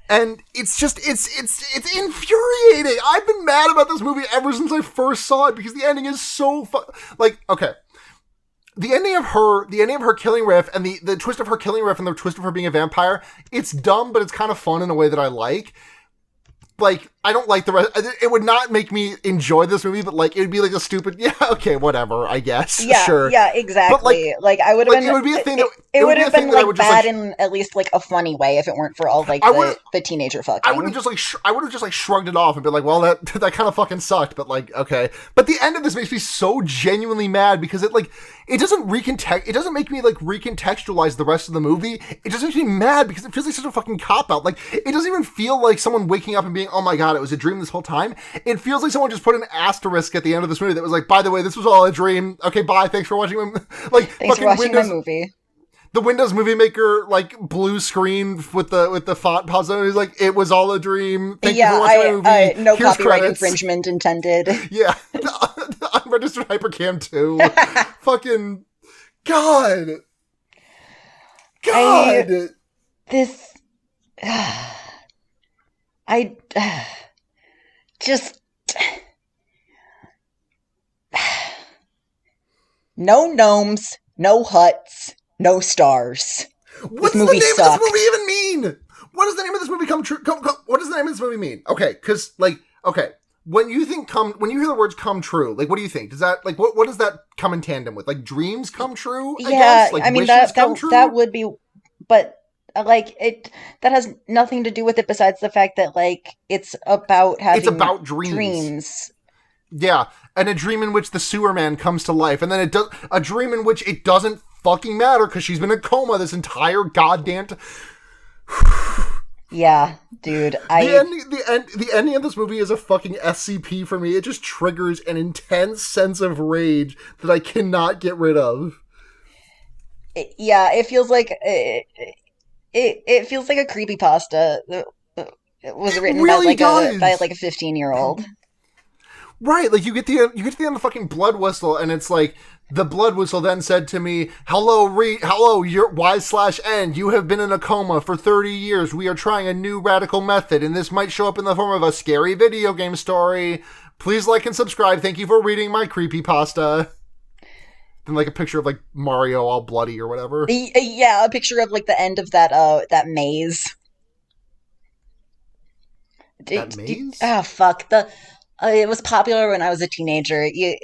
And it's just... It's infuriating. I've been mad about this movie ever since I first saw it because the ending is so... Like, okay... The ending of her killing Riff, and the twist of her killing Riff, and the twist of her being a vampire, it's dumb, but it's kind of fun in a way that I like. Like, I don't like the rest. It would not make me enjoy this movie, but, like, it would be, like, a stupid, yeah, okay, whatever, I guess.
Yeah,
sure.
Yeah, exactly. But, like I would have been...
It would be a thing that...
It would have been, like, bad in at least, like, a funny way if it weren't for all, like, the teenager fucking.
I would have just, like, shrugged it off and been like, well, that kind of fucking sucked, but, like, okay. But the end of this makes me so genuinely mad because it, like, it doesn't make me, like, recontextualize the rest of the movie. It just makes me mad because it feels like such a fucking cop-out. Like, it doesn't even feel like someone waking up and being, oh my god, it was a dream this whole time. It feels like someone just put an asterisk at the end of this movie that was like, by the way, this was all a dream. Okay, bye, thanks for watching my... Like,
thanks for watching my movie.
The Windows Movie Maker, like, blue screen with the font paused on. He's like, it was all a dream. Thank you for watching my movie.
No
Here's
copyright
credits.
Infringement intended.
Yeah. The unregistered Hypercam 2. Fucking... God.
Just... No gnomes, no huts, no stars.
What's the name of this movie even mean? What does the name of this movie come true? What does the name of this movie mean? Okay, because, like, okay, when you hear the words "come true," like, what do you think? Does that, like, what does that come in tandem with? Like, dreams come true? I guess? Like,
I mean, that would be, but like, that has nothing to do with it besides the fact that, like, it's about dreams.
Yeah, and a dream in which the sewer man comes to life, and then a dream in which it doesn't fucking matter because she's been in a coma this entire goddamn
Yeah, dude.
The ending of this movie is a fucking SCP for me. It just triggers an intense sense of rage that I cannot get rid of.
It feels like it feels like a creepypasta. It was written by like a 15-year-old.
Right, like you get to the end of the fucking blood whistle, and it's like the blood whistle then said to me, hello, you're Y/N. You have been in a coma for 30 years. We are trying a new radical method, and this might show up in the form of a scary video game story. Please like and subscribe. Thank you for reading my creepypasta. Then like a picture of like Mario all bloody or whatever.
Yeah, a picture of like the end of that maze.
That maze?
Fuck. It was popular when I was a teenager. You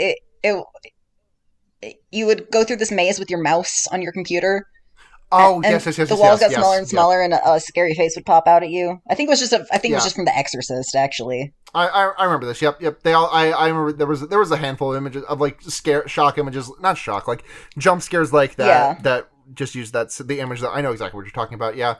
would go through this maze with your mouse on your computer.
Oh,
and
yes.
the walls got smaller and smaller, and a scary face would pop out at you. I think it was just it was just from The Exorcist, actually.
I remember this. Yep. They all. I remember there was a handful of images of like shock images, not shock, like jump scares like that.
Yeah.
That just use the image that I know exactly what you're talking about. Yeah.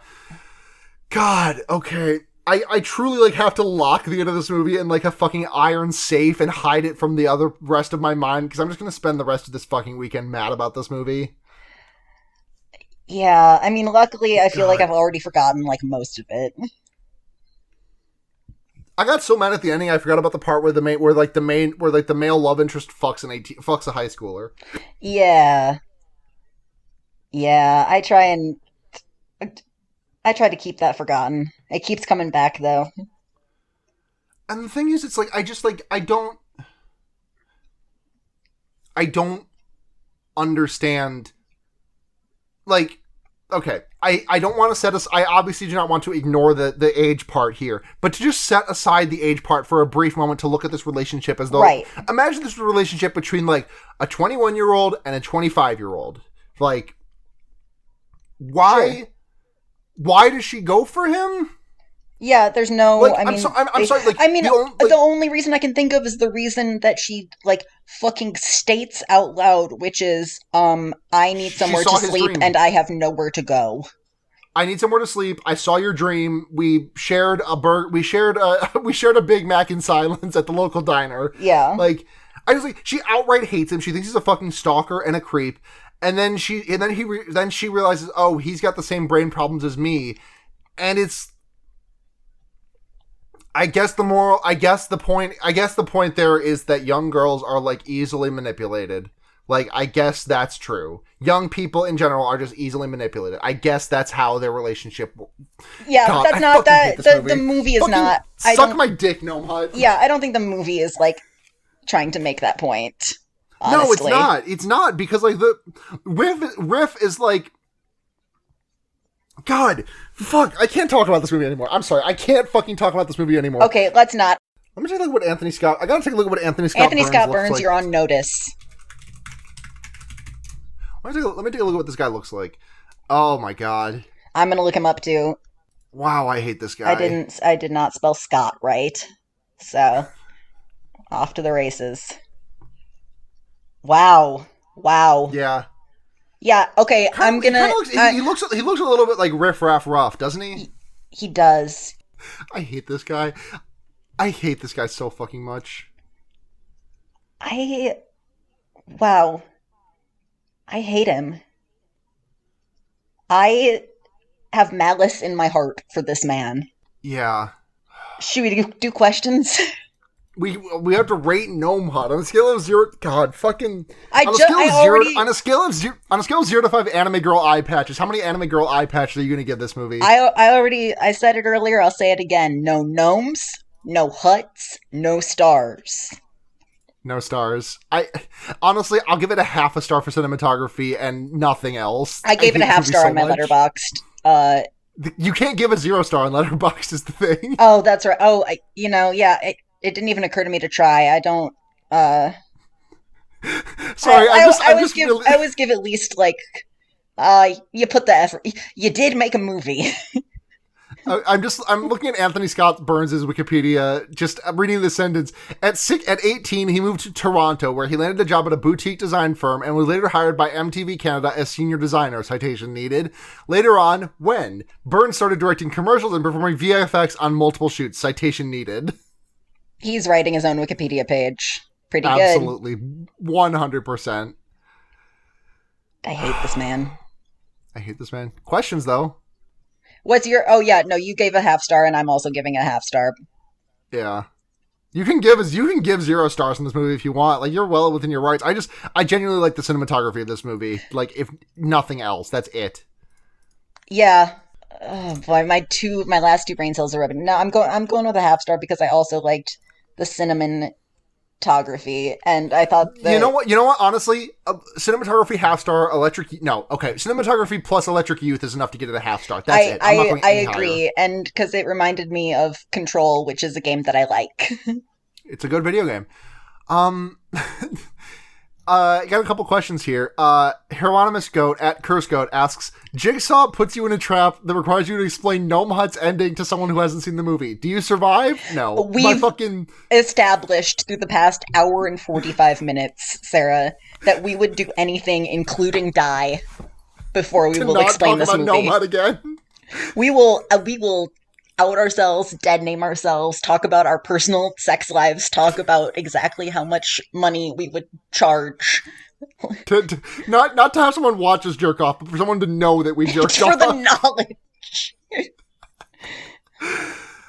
God. Okay. I truly like have to lock the end of this movie in like a fucking iron safe and hide it from the other rest of my mind because I'm just gonna spend the rest of this fucking weekend mad about this movie.
Yeah, I mean, luckily, I feel like I've already forgotten like most of it.
I got so mad at the ending, I forgot about the part where the male love interest fucks a high schooler.
Yeah, I try to keep that forgotten. It keeps coming back though.
And the thing is, it's like I don't understand. Like, okay, I don't want to I obviously do not want to ignore the age part here, but to just set aside the age part for a brief moment to look at this relationship as though,
right.
Imagine this relationship between like a 21-year-old and a 25-year-old. Like,
Sure.
why does she go for him?
Yeah, there's no.
Like,
I mean,
I'm sorry. Like,
the only reason I can think of is the reason that she like fucking states out loud, which is, I need somewhere to sleep and I have nowhere to go.
I need somewhere to sleep. I saw your dream. We shared we shared a Big Mac in silence at the local diner.
Yeah.
Like, I just like she outright hates him. She thinks he's a fucking stalker and a creep. And then she realizes, oh, he's got the same brain problems as me, and it's. I guess the point there is that young girls are like easily manipulated. Like, I guess that's true. Young people in general are just easily manipulated. I guess that's how their relationship.
Yeah,
God,
but that's not that. The movie is
fucking
not.
Suck my dick, Gnome Hut.
Yeah, I don't think the movie is like trying to make that point. Honestly.
No, it's not. It's not because like the riff is like. God, fuck! I can't talk about this movie anymore. I'm sorry, I can't fucking talk about this movie anymore.
Okay, let's not.
Let me take a look at what Anthony Scott. I gotta take a look at what Anthony Scott.
Anthony Scott Burns, you're on notice.
Let me take a look at what this guy looks like. Oh my god!
I'm gonna look him up too.
Wow, I hate this guy.
I did not spell Scott right, so off to the races. Wow.
Yeah.
Yeah, okay, I'm gonna...
He looks a little bit like Riff Raff Ruff, doesn't he?
He does.
I hate this guy. I hate this guy so fucking much.
Wow. I hate him. I have malice in my heart for this man.
Yeah.
Should we do questions?
We have to rate Gnome Hut on a scale of 0. God, fucking. On a scale of 0 to 5 anime girl eye patches, how many anime girl eye patches are you gonna give this movie?
I said it earlier. I'll say it again. No gnomes, no huts, no stars.
No stars. Honestly, I'll give it a half a star for cinematography and nothing else.
I gave it a half star on my Letterboxd.
You can't give a 0 star on Letterboxd is the thing.
Oh, that's right. Oh, yeah. It didn't even occur to me to try. I don't.
Sorry,
I always give at least like. You put the effort. You did make a movie.
I'm looking at Anthony Scott Burns' Wikipedia. Just reading the sentence. At 18, he moved to Toronto, where he landed a job at a boutique design firm and was later hired by MTV Canada as senior designer. Citation needed. Later on, when Burns started directing commercials and performing VFX on multiple shoots. Citation needed.
He's writing his own Wikipedia page. Pretty good.
Absolutely. 100%.
I hate this man.
I hate this man. Questions, though.
What's your... Oh, yeah. No, you gave a half star, and I'm also giving a half star.
Yeah. You can give 0 stars in this movie if you want. Like, you're well within your rights. I genuinely like the cinematography of this movie. Like, if nothing else, that's it.
Yeah. Oh boy, my last two brain cells are rubbing. No, I'm going with a half star because I also liked the cinematography, and I thought
You know
that
what? You know what? Honestly, cinematography half star, cinematography plus Electric Youth is enough to get it a half star. That's it. I'm not going
I
any
agree,
higher.
and because it reminded me of Control, which is a game that I like.
It's a good video game. Um, got a couple questions here. Hieronymus Goat at Curse Goat asks, Jigsaw puts you in a trap that requires you to explain Gnome Hut's ending to someone who hasn't seen the movie. Do you survive? No.
We've established through the past hour and 45 minutes, Sarah, that we would do anything, including die, before we
to
will
not
explain
talk
this
about Gnome
movie.
Hut again.
We will out ourselves, dead name ourselves, talk about our personal sex lives, talk about exactly how much money we would charge
Not to have someone watch us jerk off, but for someone to know that we jerked
for
off.
the knowledge.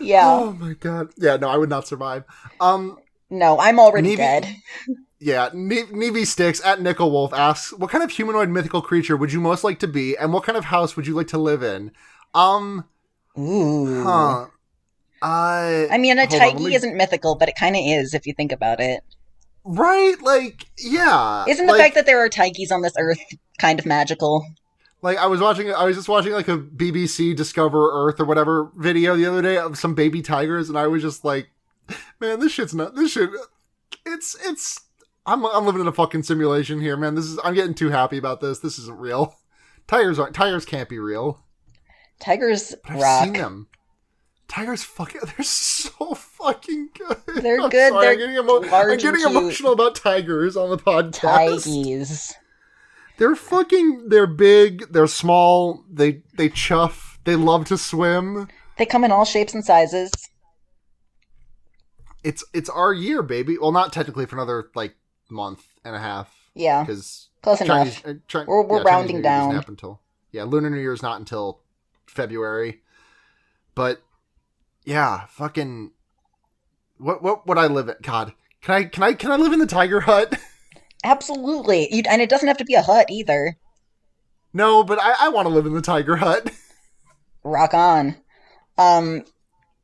Yeah.
Oh my god. Yeah, no, I would not survive.
No, I'm already
Nevi,
dead.
yeah, Nevi Sticks at Nickel Wolf asks, what kind of humanoid mythical creature would you most like to be, and what kind of house would you like to live in?
Ooh.
Huh.
I mean, a
Hold on, let
taiki
me.
isn't mythical, but it kind of is if you think about it.
Right, like, yeah,
Isn't the fact that there are taikis on this earth kind of magical?
I was just watching like a BBC Discover Earth or whatever video the other day of some baby tigers, and I was just like, man, this shit, it's, I'm living in a fucking simulation here, man. I'm getting too happy about this. This isn't real. Tigers can't be real.
Tigers
But I've
rock.
seen them. Tigers they're so fucking good.
They're
I'm
good.
sorry,
They're
I'm
large and
getting
cute.
emotional about tigers on the podcast.
Taikis.
They're big, they're small, they chuff, they love to swim.
They come in all shapes and sizes.
It's our year, baby. Well, not technically for another like month and a half,
Yeah,
because
close
Chinese
enough. We're
Chinese
rounding
New Year doesn't
down.
happen until Lunar New Year is not until February. But yeah, fucking what would I live at? God, can I live in the tiger hut?
Absolutely. And it doesn't have to be a hut either.
No, but I want to live in the tiger hut.
Rock on. Um,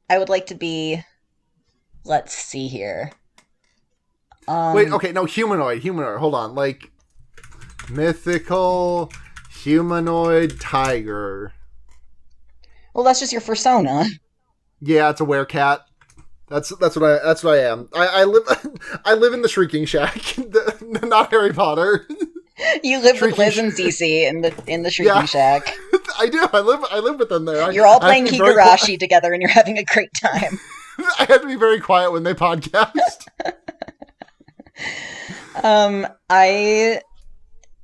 I would like to be. Let's see here.
Wait,
Um,
okay, no, humanoid. Hold on, like mythical humanoid tiger.
well, that's just your persona.
Yeah, it's a werecat. That's what I am. I live I live in the Shrieking Shack, not Harry Potter.
You live with
Shrieking
Liz and Cece in the Shrieking
Yeah,
Shack.
I do. I live with them there.
You're all
I have to
playing
be very
Higurashi together, and you're having a great time.
I have to be very quiet when they podcast.
I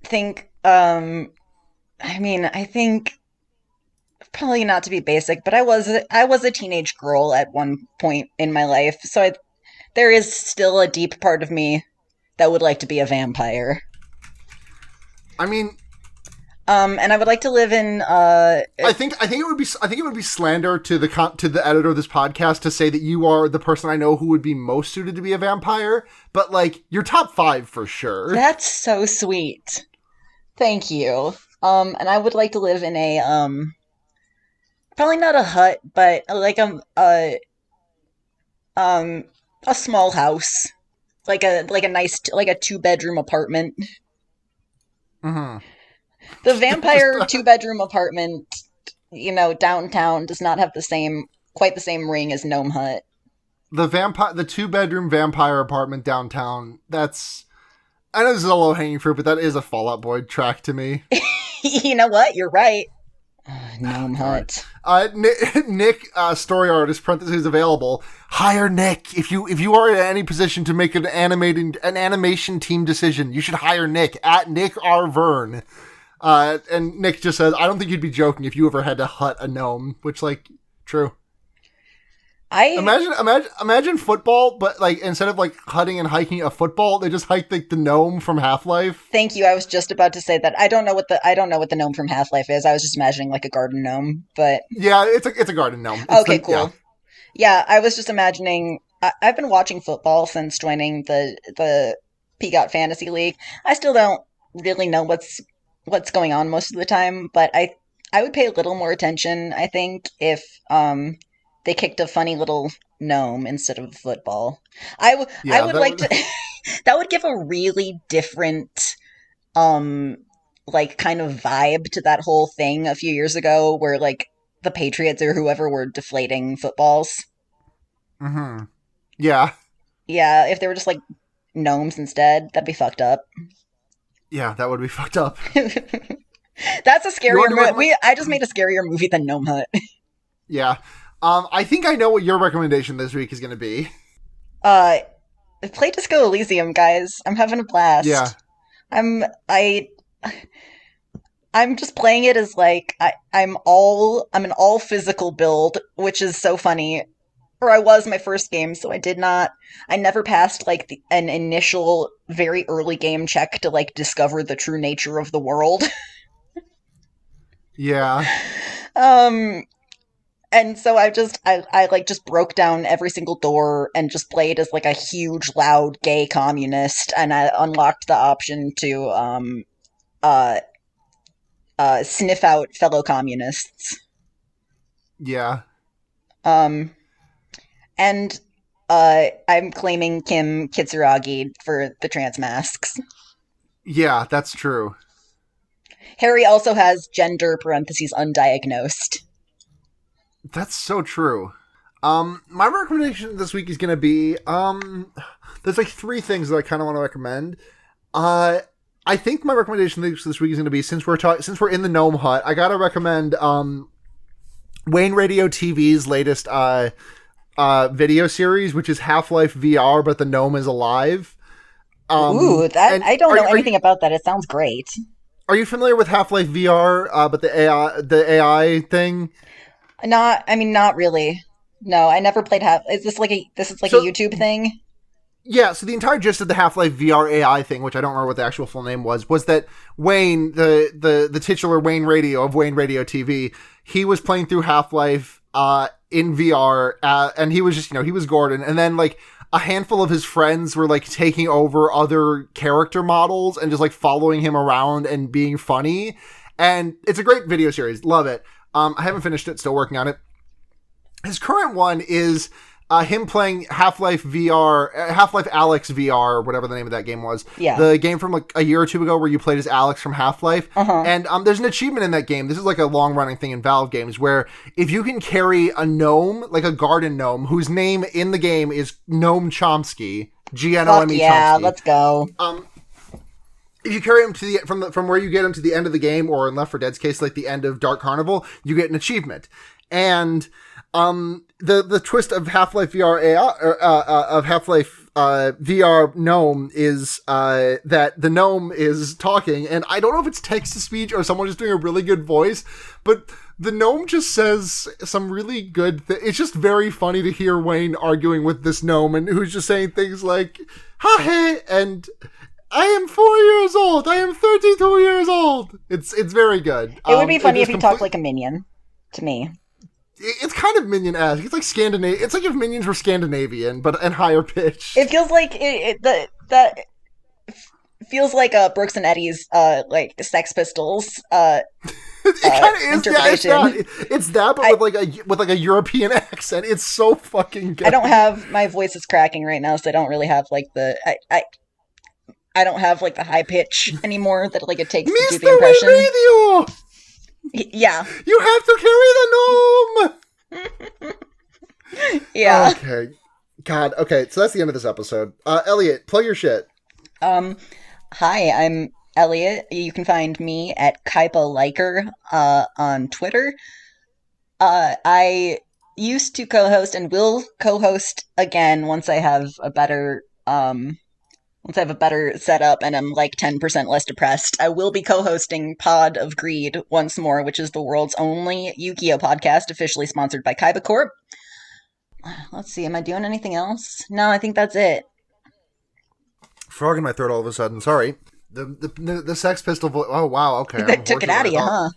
think. I mean, I think probably not to be basic, but I was a teenage girl at one point in my life, so there is still a deep part of me that would like to be a vampire.
I mean,
And I would like to live in
I think it would be slander to the editor of this podcast to say that you are the person I know who would be most suited to be a vampire, but like you're top 5 for sure.
that's so sweet. Thank you. And I would like to live in a probably not a hut, but like um a small house, like a nice like a 2 bedroom apartment.
Mm-hmm.
The
Just
vampire 2 bedroom apartment, downtown does not have quite the same ring as Gnome Hut.
the 2-bedroom vampire apartment downtown. I know this is a low hanging fruit, but that is a Fall Out Boy track to me.
You know what? You're right. Gnome
God.
Hut.
Nick, story artist parentheses available. Hire Nick if you are in any position to make an animation team decision. You should hire Nick at Nick R Vern. And Nick just says, I don't think you'd be joking if you ever had to hut a gnome, which like true.
I
Imagine football, but like instead of like hutting and hiking a football, they just hike like the gnome from Half-Life.
Thank you. I was just about to say that. I don't know what the gnome from Half-Life is. I was just imagining like a garden gnome, but
Yeah, it's a garden gnome. It's
okay, cool.
Yeah.
Yeah, I was just imagining I've been watching football since joining the Peacock Fantasy League. I still don't really know what's going on most of the time, but I would pay a little more attention, I think, if they kicked a funny little gnome instead of football. I
Yeah,
would
that
like
would.
to that would give a really different um like kind of vibe to that whole thing a few years ago where like the Patriots or whoever were deflating footballs.
Mm-hmm. Yeah,
Yeah, if they were just like gnomes instead, that'd be fucked up.
yeah, that would be fucked up.
That's a
You
scarier
want to
movie.
recommend?
I just made a scarier movie than Gnome Hut.
Yeah. I think I know what your recommendation this week is going to be.
Uh, play Disco Elysium, guys. I'm having a
Yeah.
blast. I'm I I'm just playing it as like I'm an all physical build, which is so funny. Or I was my first game, so I never passed like an initial very early game check to like discover the true nature of the world.
Yeah.
um and so I like just broke down every single door and just played as like a huge loud gay communist, and I unlocked the option to uh sniff out fellow communists.
Yeah.
Um and I'm claiming Kim Kitsuragi for the trans masks.
Yeah, that's true.
Harry also has gender parentheses undiagnosed.
That's so true. My recommendation this week is going to be, there's like three things that I kind of want to recommend. I think my recommendation this week is going to be, since we're in the Gnome Hut, I got to recommend, Wayne Radio TV's latest, video series, which is Half-Life VR, but the gnome is alive.
Ooh, that
And
I don't know anything about that. It sounds great.
are you familiar with Half-Life VR, but the AI thing?
Not really. No, I never played half. Is this like a
So,
YouTube thing?
yeah, so the entire gist of the Half-Life VR AI thing, which I don't remember what the actual full name was that Wayne, the titular Wayne Radio of Wayne Radio TV, he was playing through Half-Life in VR, and he was just, he was Gordon, and then like a handful of his friends were like taking over other character models and just like following him around and being funny. And it's a great video series. Love it. I haven't finished it, still working on it. His current one is him playing Half-Life VR, Half-Life Alyx VR, or whatever the name of that game was.
Yeah.
The game from like a year or two ago where you played as Alyx from Half-Life.
Uh-huh.
And there's an achievement in that game. This is like a long-running thing in Valve games where if you can carry a gnome, like a garden gnome, whose name in the game is Gnome Chomsky, Gnome
Fuck yeah,
Chomsky.
let's go.
If you carry him to from where you get him to the end of the game, or in Left 4 Dead's case, like the end of Dark Carnival, you get an achievement. And the twist of Half-Life VR of Half-Life VR Gnome is that the gnome is talking, and I don't know if it's text to speech or someone just doing a really good voice, but the gnome just says some really good it's just very funny to hear Wayne arguing with this gnome, and who's just saying things like "Ha hey," and "I am 4 years old. I am 32 years old." It's very good.
It would be funny if he talked like a minion to me.
It's kind of Minion-esque. It's like Scandinavian. It's like if Minions were Scandinavian, but and higher pitched.
It feels like that feels like Brooks and Eddie's like Sex Pistols
It kind of is.
interpretation.
Yeah, it's that, but with like a European accent. It's so fucking good.
I don't have my voice is cracking right now, so I don't really have like I don't have like the high pitch anymore that like it takes to do the impression.
Radio!
Yeah.
You have to carry the gnome!
Yeah.
Okay. God, okay, so that's the end of this episode. Elliot, plug your shit.
Hi, I'm Elliot. You can find me at Kaipa Liker on Twitter. I used to co-host and will co-host again once I have a better setup and I'm like 10% less depressed. I will be co-hosting Pod of Greed once more, which is the world's only Yu-Gi-Oh podcast officially sponsored by Kaiba Corp. Let's see, am I doing anything else? No, I think that's it.
Frog in my throat all of a sudden. Sorry. The Sex Pistol voice. Oh, wow. Okay.
That took it out of you, huh?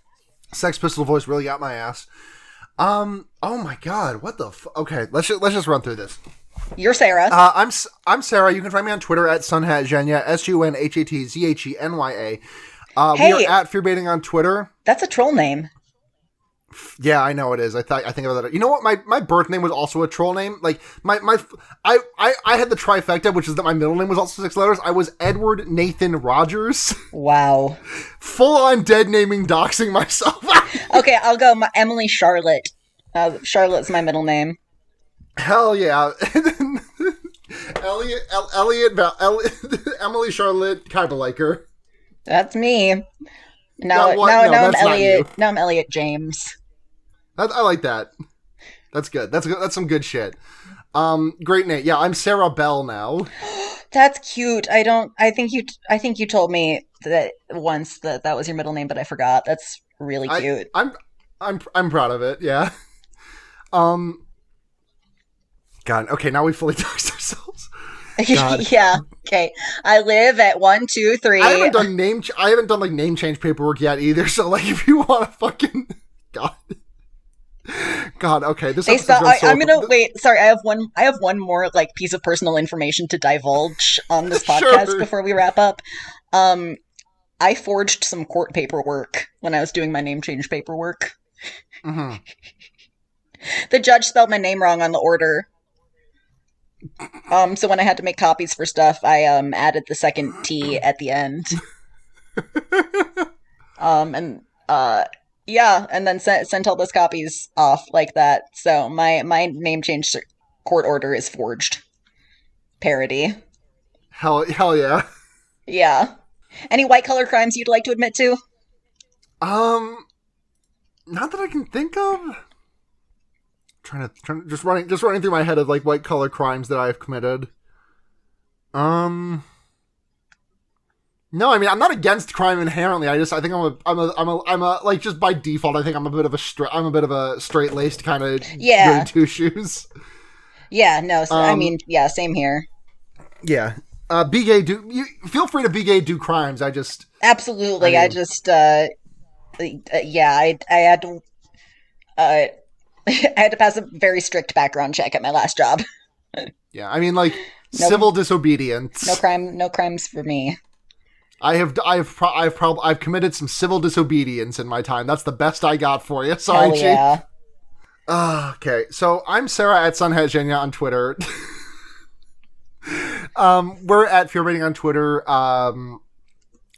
Sex Pistol voice really got my ass. Oh my God. What the okay. Let's just run through this.
You're Sarah.
I'm Sarah. You can find me on Twitter at sunhatzhenya, SUNHATZHENYA. We are
Hey,
at Fearbaiting on Twitter.
that's a troll name.
Yeah, I know it is. I think about that. You know what? My birth name was also a troll name. Like I had the trifecta, which is that my middle name was also 6 letters. I was Edward Nathan Rogers.
Wow.
Full on dead naming, doxing myself.
Okay, I'll go Emily Charlotte. Charlotte's my middle name.
Hell yeah. Emily Charlotte Kybaliker.
That's me.
Now
I'm
that's not
Elliot.
you.
Now I'm Elliot James.
I like that. That's good. That's some good shit. Great name. Yeah, I'm Sarah Bell now.
That's cute. I think you told me that once that was your middle name, but I forgot. That's really cute.
I'm proud of it. Yeah. God. Okay, now we fully doxed ourselves. God.
Yeah. Okay. I live at 123.
I haven't done like name change paperwork yet either. So like, if you want to fucking God. Okay. This
I'm gonna wait. Sorry, I have one more like piece of personal information to divulge on this podcast
Sure.
before we wrap up. I forged some court paperwork when I was doing my name change paperwork.
Mm-hmm.
The judge spelled my name wrong on the order. So when I had to make copies for stuff, I added the second T at the end. Yeah, and then sent all those copies off like that. So my name change court order is forged. Parody.
Hell yeah.
Yeah. Any white collar crimes you'd like to admit to?
Not that I can think of. Just running through my head of like white collar crimes that I've committed. No, I mean I'm not against crime inherently. I think I'm a like just by default. I think I'm a bit of a straight laced kind of goody two shoes.
Yeah, no. So, I mean, yeah, same here.
Yeah. Be gay. Feel free to be gay. Do crimes.
Absolutely. I just yeah. I had to. I had to pass a very strict background check at my last job.
Yeah, I mean, like civil disobedience.
No crimes for me.
I've committed some civil disobedience in my time. That's the best I got for you. Sorry, Chief.
Yeah.
Okay, so I'm Sarah at Sunhetzhenya on Twitter. We're at Fearbaiting on Twitter.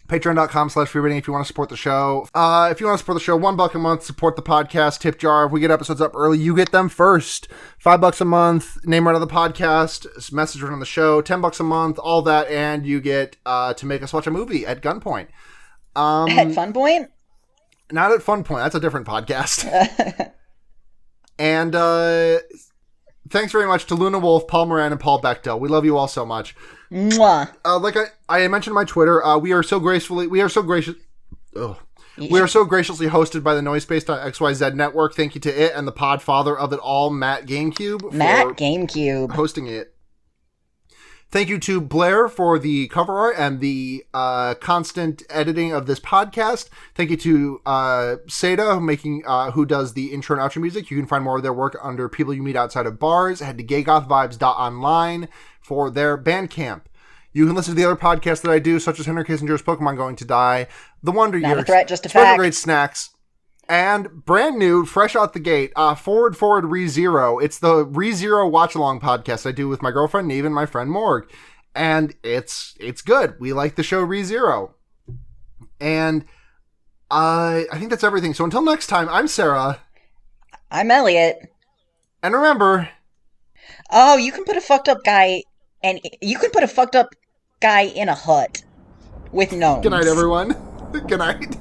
Patreon.com/Fearbaiting if you want to support the show. If you want to support the show, $1 a month, support the podcast, tip jar. If we get episodes up early, you get them first. $5 a month, name right on the podcast, message right on the show. $10 a month, all that, and you get to make us watch a movie at gunpoint.
At Funpoint?
Not at Funpoint. That's a different podcast. And thanks very much to Luna Wolf, Paul Moran, and Paul Bechtel. We love you all so much.
Mwah.
Like I mentioned on my Twitter, we are so graciously hosted by the Noisepace.xyz network. Thank you to it and the podfather of it all, Matt GameCube, hosting it. Thank you to Blair for the cover art and the constant editing of this podcast. Thank you to Seda, who does the intro and outro music. You can find more of their work under People You Meet Outside of Bars. Head to gaygothvibes.online for their Bandcamp. You can listen to the other podcasts that I do, such as Henry Kissinger's Pokemon Going to Die, The Wonder Years,
Not a threat, just a fact.
Great Snacks, and brand new, fresh out the gate, Forward ReZero. It's the ReZero watch-along podcast I do with my girlfriend Neve and my friend Morg. And it's good. We like the show ReZero. And I think that's everything. So until next time, I'm Sarah.
I'm Elliot.
And remember...
Oh, you can put a fucked up guy in a hut with gnomes.
Good night, everyone. Good night.